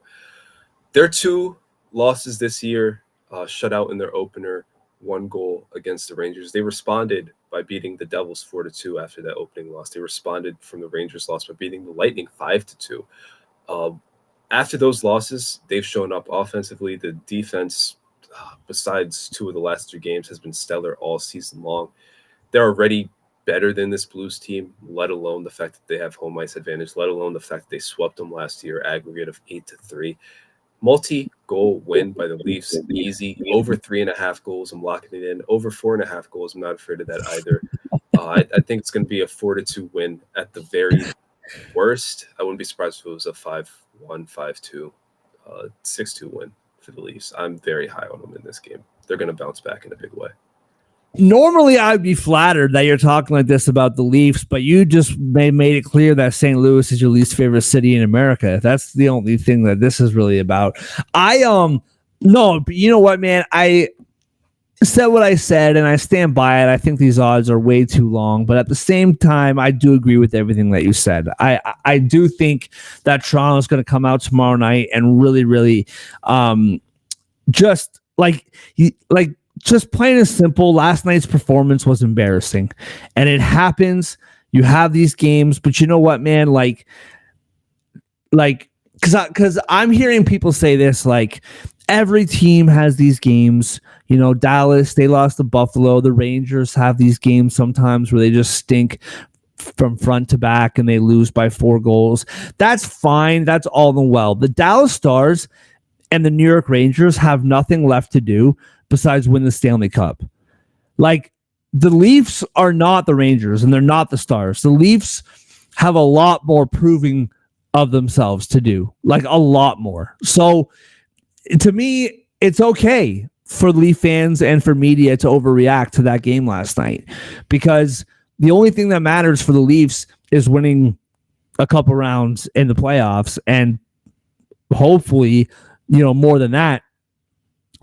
Their 2 losses this year, shut out in their opener, 1 goal against the Rangers. They responded by beating the Devils 4-2 after that opening loss. They responded from the Rangers loss by beating the Lightning 5-2. After those losses, they've shown up offensively. The defense, besides 2 of the last 3 games, has been stellar all season long. They're already better than this Blues team, let alone the fact that they have home ice advantage, let alone the fact that they swept them last year, aggregate of 8-3. Multi-goal win by the Leafs, easy. Over 3.5 goals, I'm locking it in. Over 4.5 goals, I'm not afraid of that either. I think it's going to be a 4-2 win at the very worst. I wouldn't be surprised if it was a 5-1, 5-2, 6-2 win for the Leafs. I'm very high on them in this game. They're going to bounce back in a big way. Normally, I'd be flattered that you're talking like this about the Leafs, but you just made it clear that St. Louis is your least favorite city in America. That's the only thing that this is really about. No, but you know what, man? I said what I said, and I stand by it. I think these odds are way too long, but at the same time, I do agree with everything that you said. I do think that Toronto is going to come out tomorrow night and really, really, just plain and simple. Last night's performance was embarrassing, and it happens. You have these games, but you know what, man? Because I'm hearing people say this, like, every team has these games. You know, Dallas, they lost to Buffalo. The Rangers have these games sometimes where they just stink from front to back and they lose by 4 goals. That's fine. That's all the well. The Dallas Stars and the New York Rangers have nothing left to do besides win the Stanley Cup. Like, the Leafs are not the Rangers and they're not the Stars. The Leafs have a lot more proving of themselves to do, like a lot more. So to me, it's okay for Leaf fans and for media to overreact to that game last night, because the only thing that matters for the Leafs is winning a couple rounds in the playoffs, and hopefully, more than that.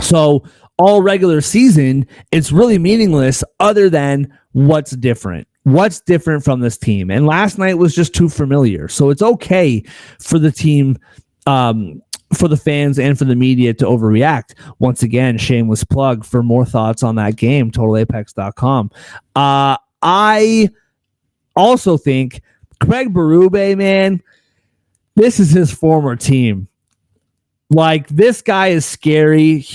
So all regular season, it's really meaningless other than what's different. What's different from this team? And last night was just too familiar. So it's okay for the team, for the fans and for the media to overreact. Once again, shameless plug for more thoughts on that game, totalapex.com. I also think Craig Berube, man, this is his former team. Like, this guy is scary.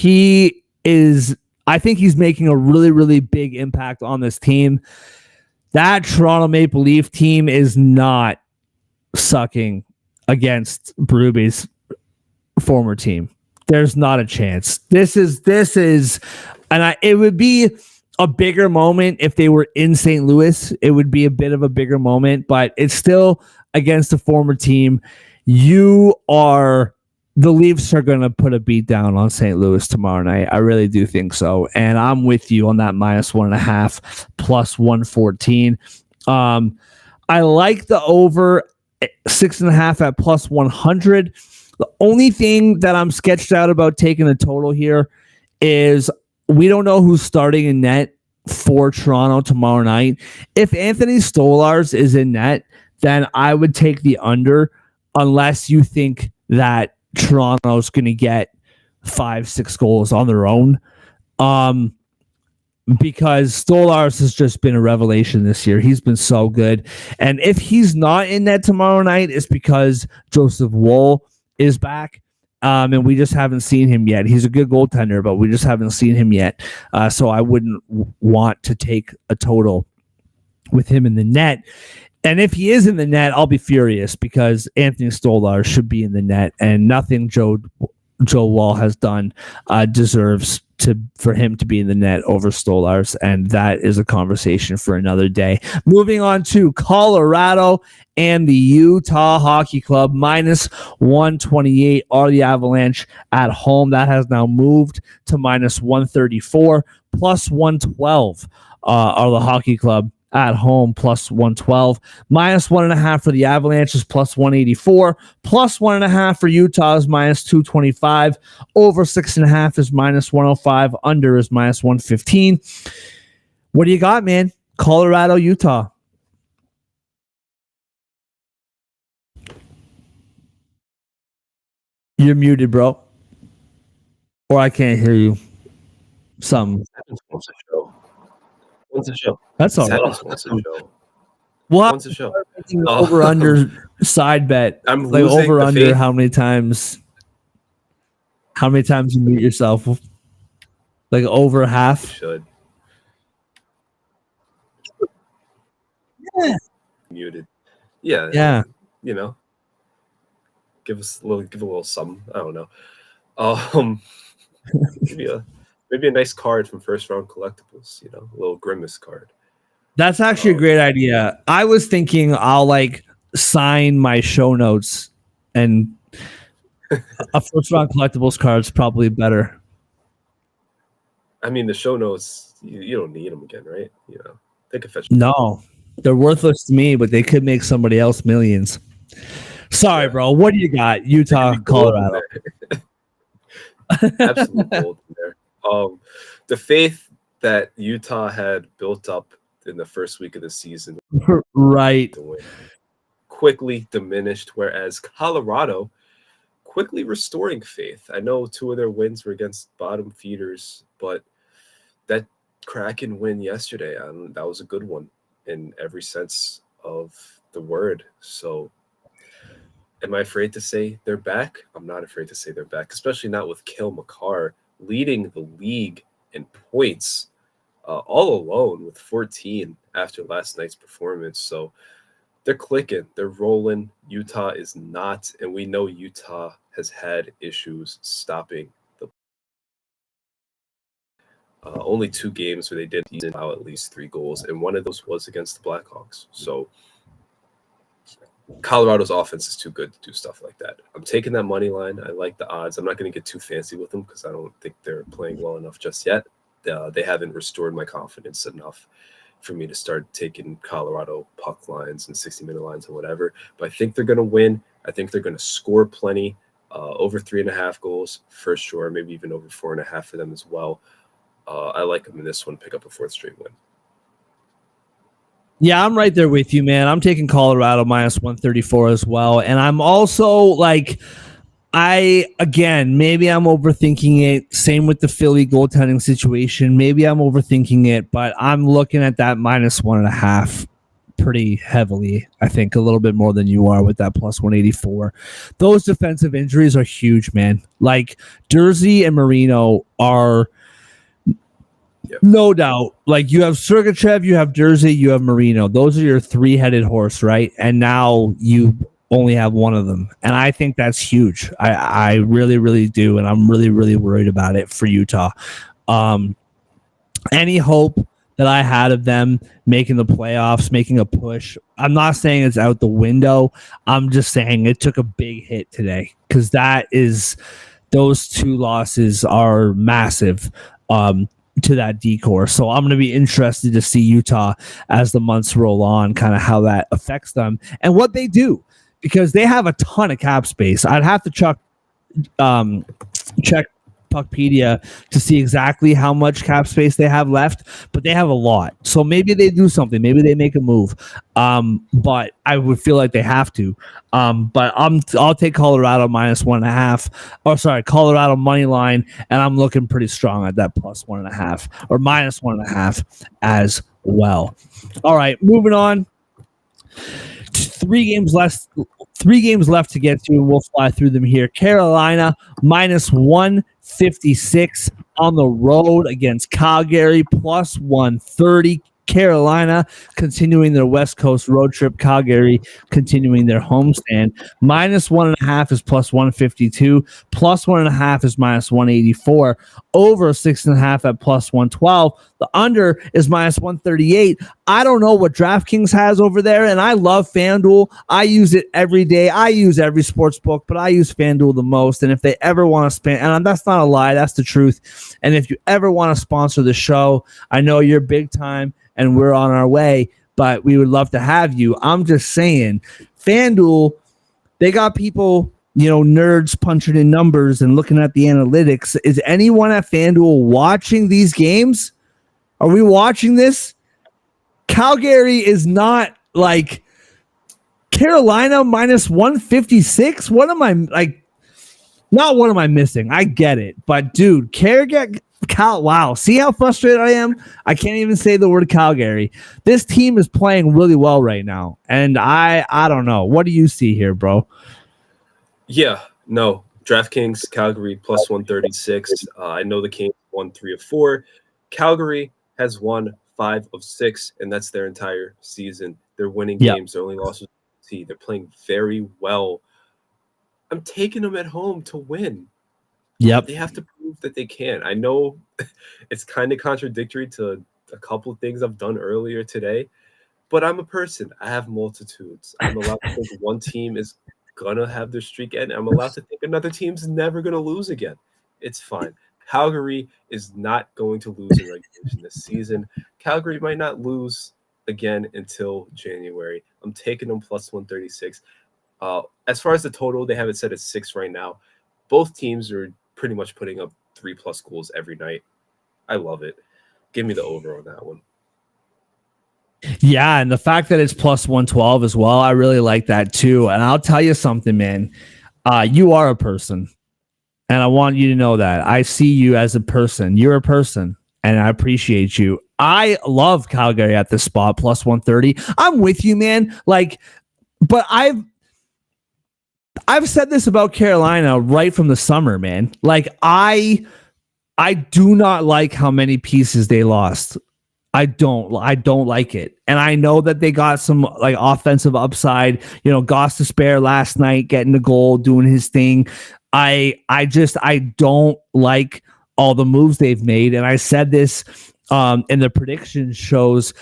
I think he's making a really, really big impact on this team. That Toronto Maple Leaf team is not sucking against Berube's former team. There's not a chance. This is, and it would be a bigger moment if they were in St. Louis. It would be a bit of a bigger moment, but it's still against a former team. The Leafs are going to put a beat down on St. Louis tomorrow night. I really do think so. And I'm with you on that minus 1.5 plus 114. I like the over 6.5 at plus 100. The only thing that I'm sketched out about taking the total here is we don't know who's starting in net for Toronto tomorrow night. If Anthony Stolarz is in net, then I would take the under, unless you think that Toronto's going to get 5-6 goals on their own. because Stolarz has just been a revelation this year. He's been so good. And if he's not in net tomorrow night, it's because Joseph Woll is back. And we just haven't seen him yet. He's a good goaltender, but we just haven't seen him yet. So I wouldn't want to take a total with him in the net. And if he is in the net, I'll be furious because Anthony Stolarz should be in the net, and nothing Joe Woll has done deserves for him to be in the net over Stolarz, and that is a conversation for another day. Moving on to Colorado and the Utah Hockey Club, minus 128 are the Avalanche at home. That has now moved to minus 134, plus 112 are the Hockey Club at home, plus 112. Minus 1.5 for the Avalanche is plus 184. Plus 1.5 for Utah is minus 225. Over 6.5 is minus 105. Under is minus 115. What do you got, man? Colorado, Utah. You're muted, bro. Or I can't hear you. Some. Once a show. Once a show. That's all right. Once a show. What? Once a show. Over under side bet. I'm like losing over the under faith. how many times you mute yourself? Like over half? You should. Yeah. Muted. Yeah. Yeah. You know. Give a little something. I don't know. Maybe a nice card from first round collectibles, you know, a little Grimace card. That's actually a great idea. I was thinking I'll like sign my show notes, and a first round collectibles card is probably better. I mean, the show notes, you don't need them again, right? You know, they could fetch. No, they're worthless to me, but they could make somebody else millions. Sorry, bro. What do you got? Utah, Colorado. Absolute gold in there. The faith that Utah had built up in the first week of the season, right, quickly diminished, whereas Colorado quickly restoring faith. I know 2 of their wins were against bottom feeders, but that Kraken win yesterday, that was a good one in every sense of the word. So am I afraid to say they're back? I'm not afraid to say they're back, especially not with Cale Makar leading the league in points all alone with 14 after last night's performance. So they're clicking, they're rolling. Utah is not, and we know Utah has had issues stopping the only 2 games where they did allow at least 3 goals, and one of those was against the Blackhawks. So Colorado's offense is too good to do stuff like that. I'm taking that money line. I like the odds. I'm not going to get too fancy with them because I don't think they're playing well enough just yet. They haven't restored my confidence enough for me to start taking Colorado puck lines and 60-minute lines and whatever. But I think they're going to win. I think they're going to score plenty, over 3.5 goals for sure, maybe even over 4.5 for them as well. I like them in this one, pick up a 4th straight win. Yeah, I'm right there with you, man. I'm taking Colorado minus 134 as well. And I'm also like, maybe I'm overthinking it. Same with the Philly goaltending situation. Maybe I'm overthinking it, but I'm looking at that minus 1.5 pretty heavily. I think a little bit more than you are with that plus 184. Those defensive injuries are huge, man. Like Jersey and Marino are... Yep. No doubt. Like you have Sergachev, you have Jersey, you have Marino. Those are your 3-headed horse, right? And now you only have one of them. And I think that's huge. I really, really do. And I'm really, really worried about it for Utah. Any hope that I had of them making the playoffs, making a push, I'm not saying it's out the window. I'm just saying it took a big hit today because those 2 losses are massive. To that decor. So I'm going to be interested to see Utah as the months roll on, kind of how that affects them and what they do, because they have a ton of cap space. I'd have to check Puckpedia to see exactly how much cap space they have left, but they have a lot. So maybe they do something. Maybe they make a move. But I would feel like they have to. But I'll take Colorado -1.5. Or sorry, Colorado money line, and I'm looking pretty strong at that +1.5 or -1.5 as well. All right, moving on. 3 games left to get to, and we'll fly through them here. Carolina -156 on the road against Calgary, +130. Carolina continuing their West Coast road trip. Calgary continuing their homestand. -1.5 is +152. +1.5 is -184. Over 6.5 at +112. The under is -138. I don't know what DraftKings has over there, and I love FanDuel. I use it every day. I use every sports book, but I use FanDuel the most. And if they ever want to spend, and that's not a lie, that's the truth. And if you ever want to sponsor the show, I know you're big time and we're on our way, but we would love to have you. I'm just saying, FanDuel, they got people, nerds punching in numbers and looking at the analytics. Is anyone at FanDuel watching these games? Are we watching this? Calgary is not like Carolina -156. What am I like? Not what am I missing? I get it, but dude, wow. See how frustrated I am? I can't even say the word Calgary. This team is playing really well right now, and I don't know. What do you see here, bro? Yeah, no. DraftKings Calgary +136. I know the Kings won 3 of 4. Calgary has won 5 of 6, and that's their entire season. They're winning games. Their only losses. They're playing very well. I'm taking them at home to win. Yep. They have to prove that they can. I know it's kind of contradictory to a couple of things I've done earlier today, but I'm a person. I have multitudes. I'm allowed to think one team is going to have their streak end. I'm allowed to think another team's never going to lose again. It's fine. Calgary is not going to lose in regulation this season. Calgary might not lose again until January. I'm taking them +136. As far as the total, they have it set at 6 right now. Both teams are pretty much putting up 3+ goals every night. I love it. Give me the over on that one. Yeah, and the fact that it's +112 as well, I really like that too. And I'll tell you something, man. You are a person, and I want you to know that. I see you as a person. You're a person, and I appreciate you. I love Calgary at this spot, +130. I'm with you, man. But I've said this about Carolina right from the summer, man. I do not like how many pieces they lost. I don't like it. And I know that they got some offensive upside, Goss to spare last night, getting the goal, doing his thing. I don't like all the moves they've made. And I said this in the prediction shows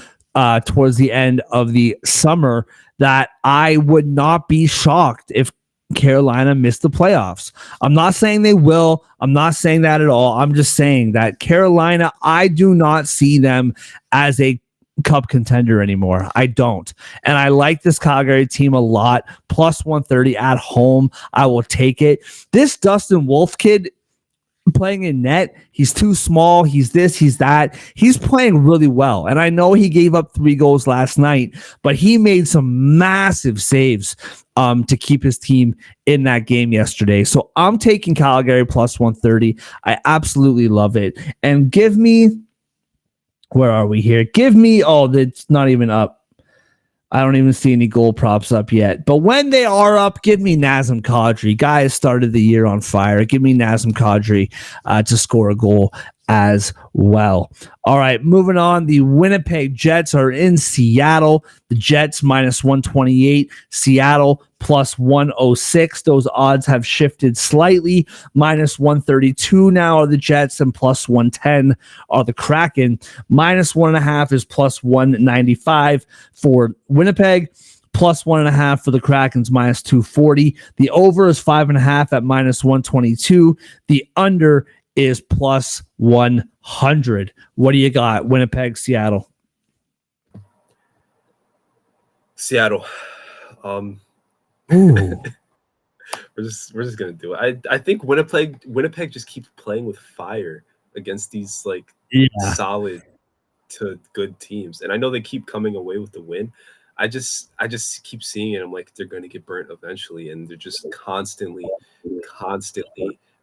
towards the end of the summer that I would not be shocked if Carolina missed the playoffs. I'm not saying they will. I'm not saying that at all. I'm just saying that Carolina, I do not see them as a cup contender anymore. I don't. And I like this Calgary team a lot. +130 at home. I will take it. This Dustin Wolf kid playing in net, he's too small, he's this, he's that. He's playing really well. And I know he gave up 3 goals last night, but he made some massive saves to keep his team in that game yesterday. So I'm taking Calgary +130. I absolutely love it. And give me, where are we here? Give me, it's not even up. I don't even see any goal props up yet. But when they are up, give me Nazem Kadri. Guy has started the year on fire. Give me Nazem Kadri to score a goal as well. All right, moving on. The Winnipeg Jets are in Seattle. The Jets -128. Seattle +106. Those odds have shifted slightly. -132 now are the Jets, and +110 are the Kraken. -1.5 is +195 for Winnipeg. +1.5 for the Krakens, -240. The over is 5.5 at -122. The under is +100. What do you got? Winnipeg, Seattle. Seattle. Ooh. we're just gonna do it. I think Winnipeg just keeps playing with fire against these like Yeah. solid to good teams, and I know they keep coming away with the win. I just keep seeing it. I'm like, they're going to get burnt eventually, and they're just constantly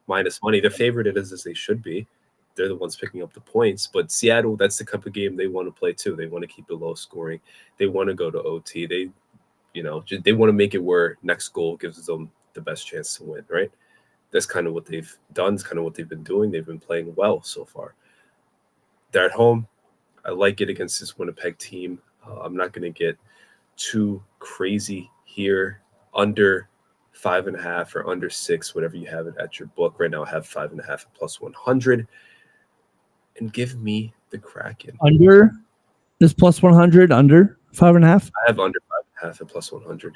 minus money. They're favored as they should be. They're the ones picking up the points. But Seattle, that's the type of game they want to play too. They want to keep it low scoring. They want to go to OT. They want to make it where next goal gives them the best chance to win. Right? That's kind of what they've done. It's kind of what they've been doing. They've been playing well so far. They're at home. I like it against this Winnipeg team. I'm not going to get too crazy here. Under 5.5 or under 6, whatever you have it at your book. Right now I have 5.5 at plus 100. And give me the Kraken. Under is plus 100, under 5.5? I have under 5.5 at plus 100.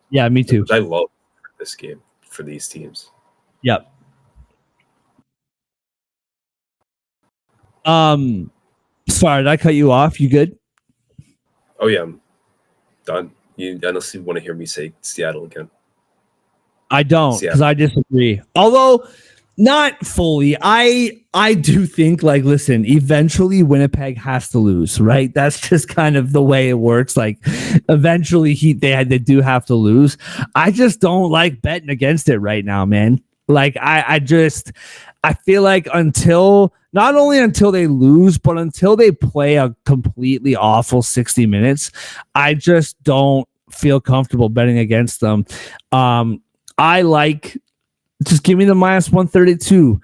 Yeah, me too. Which I love this game for these teams. Yep. Sorry, did I cut you off? You good? Oh yeah, I'm done. You honestly want to hear me say Seattle again? I don't, because I disagree. Although not fully. I do think, like, listen, eventually Winnipeg has to lose, right? That's just kind of the way it works. Like, eventually they do have to lose. I just don't like betting against it right now, man. Like, I feel like not only until they lose, but until they play a completely awful 60 minutes, I just don't feel comfortable betting against them. Just give me the minus 132.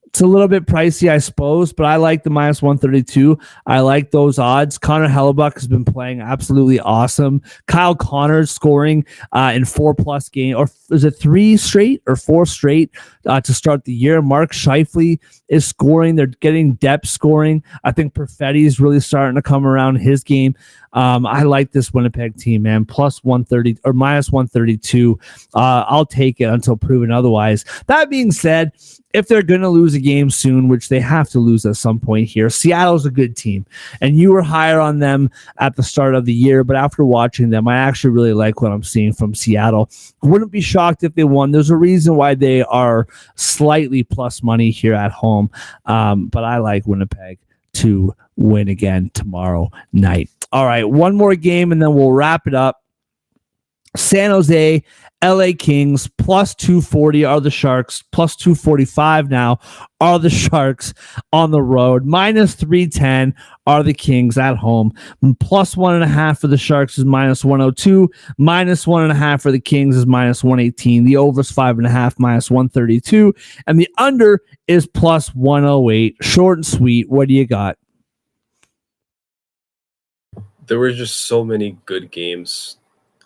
It's a little bit pricey, I suppose, but I like the minus 132. I like those odds. Connor Hellebuck has been playing absolutely awesome. Kyle Connor's scoring in 4+ games, or is it 3 straight or 4 straight to start the year? Mark Scheifele is scoring. They're getting depth scoring. I think Perfetti is really starting to come around his game. I like this Winnipeg team, man. Plus 130 or minus 132. I'll take it until proven otherwise. That being said, if they're going to lose a game soon, which they have to lose at some point here, Seattle's a good team. And you were higher on them at the start of the year, but after watching them, I actually really like what I'm seeing from Seattle. Wouldn't be shocked if they won. There's a reason why they are slightly plus money here at home. But I like Winnipeg to win again tomorrow night. All right, one more game, and then we'll wrap it up. San Jose, LA Kings, plus 240 are the Sharks. Plus 245 now are the Sharks on the road. Minus 310 are the Kings at home. Plus 1.5 for the Sharks is minus 102. Minus 1.5 for the Kings is minus 118. The over is 5.5, minus 132. And the under is plus 108. Short and sweet. What do you got? There were just so many good games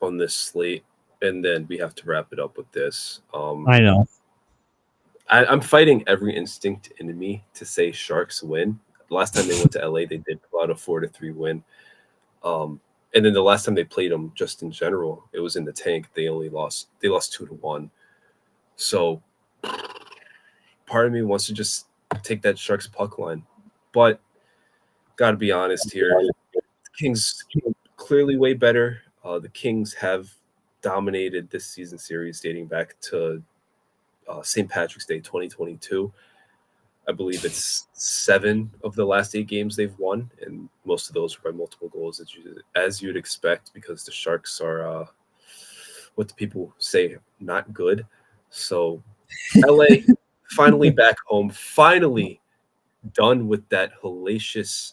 on this slate, and then we have to wrap it up with this. I know. I'm fighting every instinct in me to say Sharks win. The last time they went to LA, they did pull out a 4-3 win. And then the last time they played them, just in general, it was in the tank. They lost 2-1. So part of me wants to just take that Sharks puck line, but gotta be honest here. Kings clearly way better. The Kings have dominated this season series dating back to St. Patrick's Day 2022. I believe it's 7 of the last 8 games they've won, and most of those were by multiple goals, as you'd expect, because the Sharks are, what do people say, not good. So LA finally back home, finally done with that hellacious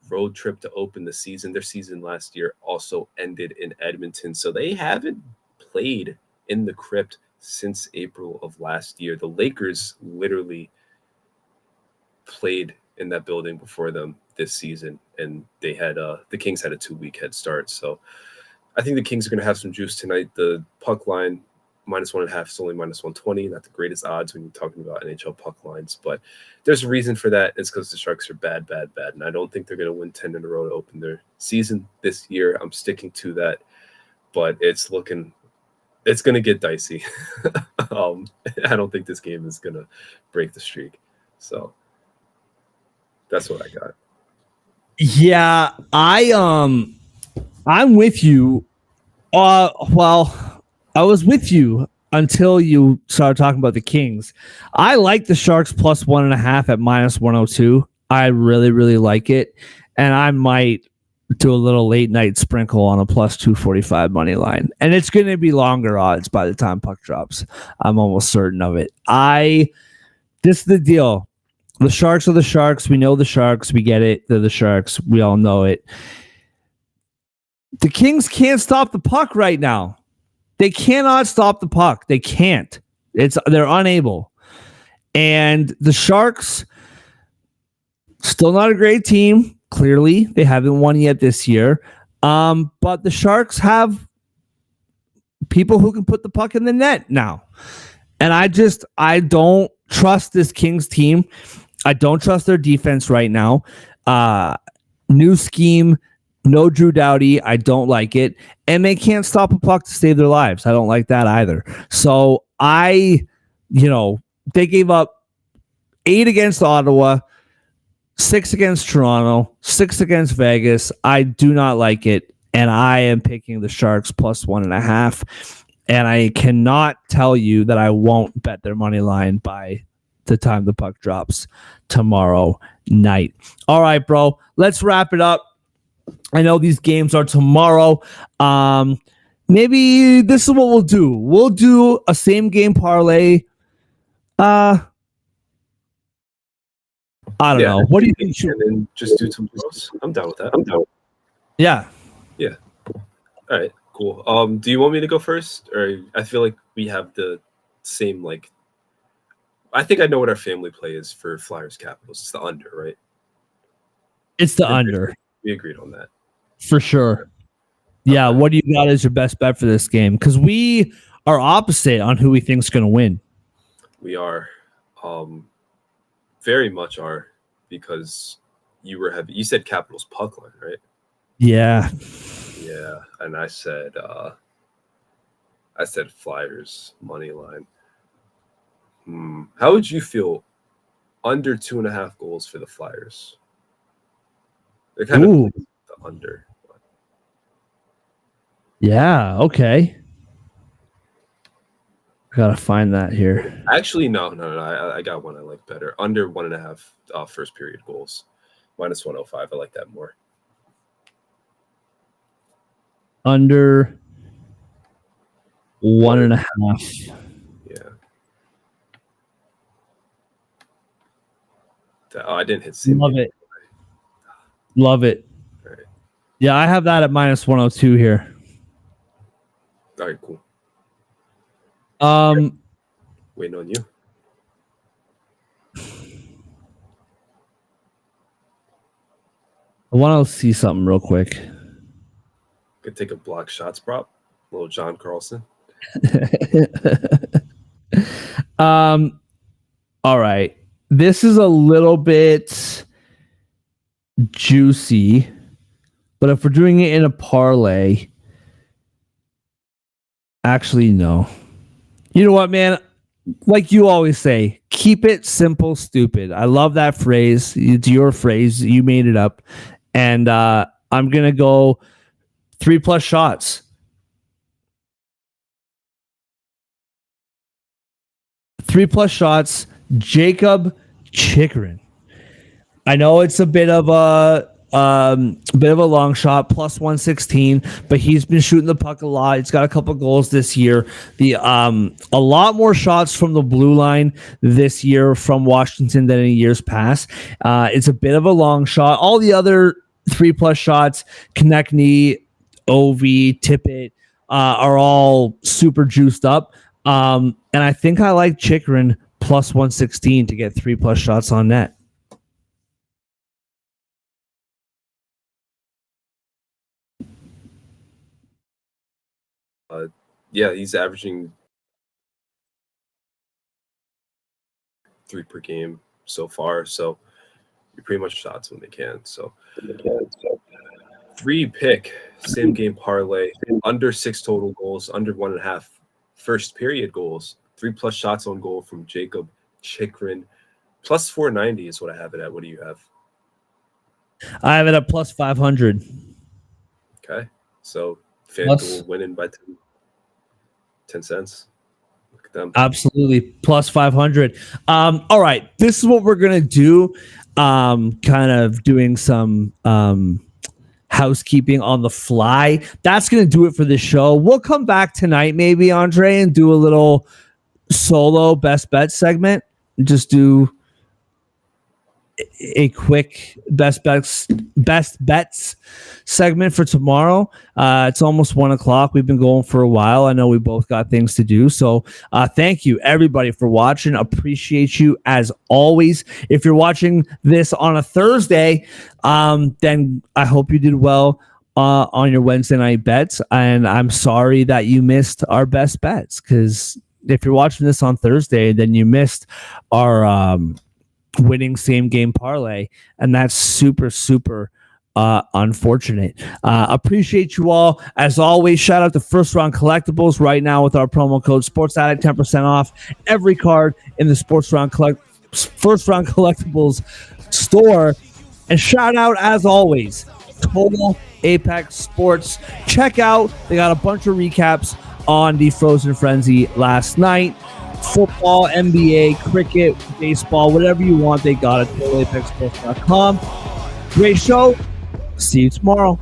road trip to open the season. Their season last year also ended in Edmonton, so they haven't played in the crypt since April of last year. The Lakers literally played in that building before them this season, and they had the Kings had a 2-week head start. So I think the Kings are going to have some juice tonight. The puck line minus 1.5 is only minus 120. Not the greatest odds when you're talking about NHL puck lines, but there's a reason for that. It's because the Sharks are bad, and I don't think they're going to win 10 in a row to open their season this year. I'm sticking to that, but it's going to get dicey. I don't think this game is going to break the streak. So that's what I got. Yeah, I'm with you. Well, I was with you until you started talking about the Kings. I like the Sharks plus 1.5 at minus 102. I really, really like it. And I might do a little late night sprinkle on a plus 245 money line. And it's going to be longer odds by the time puck drops. I'm almost certain of it. This is the deal. The Sharks are the Sharks. We know the Sharks. We get it. They're the Sharks. We all know it. The Kings can't stop the puck right now. They cannot stop the puck. They can't. They're unable. And the Sharks, still not a great team. Clearly, they haven't won yet this year. But the Sharks have people who can put the puck in the net now. And I don't trust this Kings team. I don't trust their defense right now. New scheme, no Drew Doughty. I don't like it. And they can't stop a puck to save their lives. I don't like that either. So they gave up 8 against Ottawa, 6 against Toronto, 6 against Vegas. I do not like it. And I am picking the Sharks plus 1.5. And I cannot tell you that I won't bet their money line by the time the puck drops tomorrow night. All right, bro. Let's wrap it up. I know these games are tomorrow. Maybe this is what we'll do. We'll do a same game parlay. I don't know. What do you think? And then just do some pros. I'm down with that. Yeah. Yeah. All right. Cool. Do you want me to go first, or I feel like we have the same I think I know what our family play is for Flyers Capitals. It's the under, right? It's the under. We agreed on that. For sure. Yeah. Okay. What do you got as your best bet for this game? Because we are opposite on who we think is going to win. We are. Very much are, because you said Capitals puck line, right? Yeah. Yeah. And I said Flyers money line. How would you feel under 2.5 goals for the Flyers? They're kind of the under. Yeah, okay. I gotta find that here. Actually, no. I got one I like better. Under 1.5 first period goals. Minus 105. I like that more. Under 1.5. Yeah. I didn't hit C. Love it. Love it. All right. Yeah, I have that at minus 102 here. All right, cool. Waiting on you. I want to see something real quick. Could take a block shots prop. A little John Carlson. All right. This is a little bit juicy, but if we're doing it in a parlay, actually, no. You know what, man? Like you always say, keep it simple, stupid. I love that phrase. It's your phrase. You made it up. And I'm going to go 3+ shots. 3+ shots. Jacob Chychrun. I know it's a bit of a long shot, plus 116, but he's been shooting the puck a lot. He's got a couple goals this year. A lot more shots from the blue line this year from Washington than in years past. It's a bit of a long shot. All the other 3+ shots, Konechny, Ovi, Tippett, are all super juiced up. And I think I like Chychrun plus 116 to get 3+ shots on net. Yeah, he's averaging 3 per game so far. So you pretty much shots when they can. So 3 pick, same game parlay, under 6 total goals, under 1.5 first period goals, 3+ shots on goal from Jacob Chychrun, plus 490 is what I have it at. What do you have? I have it at plus 500. Okay, so FanDuel winning by 10 cents. Look at them. Absolutely. Plus 500. All right. This is what we're going to do. Kind of doing some housekeeping on the fly. That's going to do it for the show. We'll come back tonight, maybe, Andre, and do a little solo best bet segment. Just do a quick best bets segment for tomorrow. It's almost 1:00. We've been going for a while. I know we both got things to do. So thank you everybody for watching. Appreciate you as always. If you're watching this on a Thursday, then I hope you did well on your Wednesday night bets. And I'm sorry that you missed our best bets, because if you're watching this on Thursday, then you missed our winning same game parlay, and that's super unfortunate. Appreciate you all as always. Shout out to First Round Collectibles right now with our promo code SportsAddict, 10% off every card in the First Round Collectibles store. And shout out as always, Total Apex Sports. Check out, they got a bunch of recaps on the Frozen Frenzy last night. Football, NBA, cricket, baseball, whatever you want, they got it. TotalApexSports.com. Great show. See you tomorrow.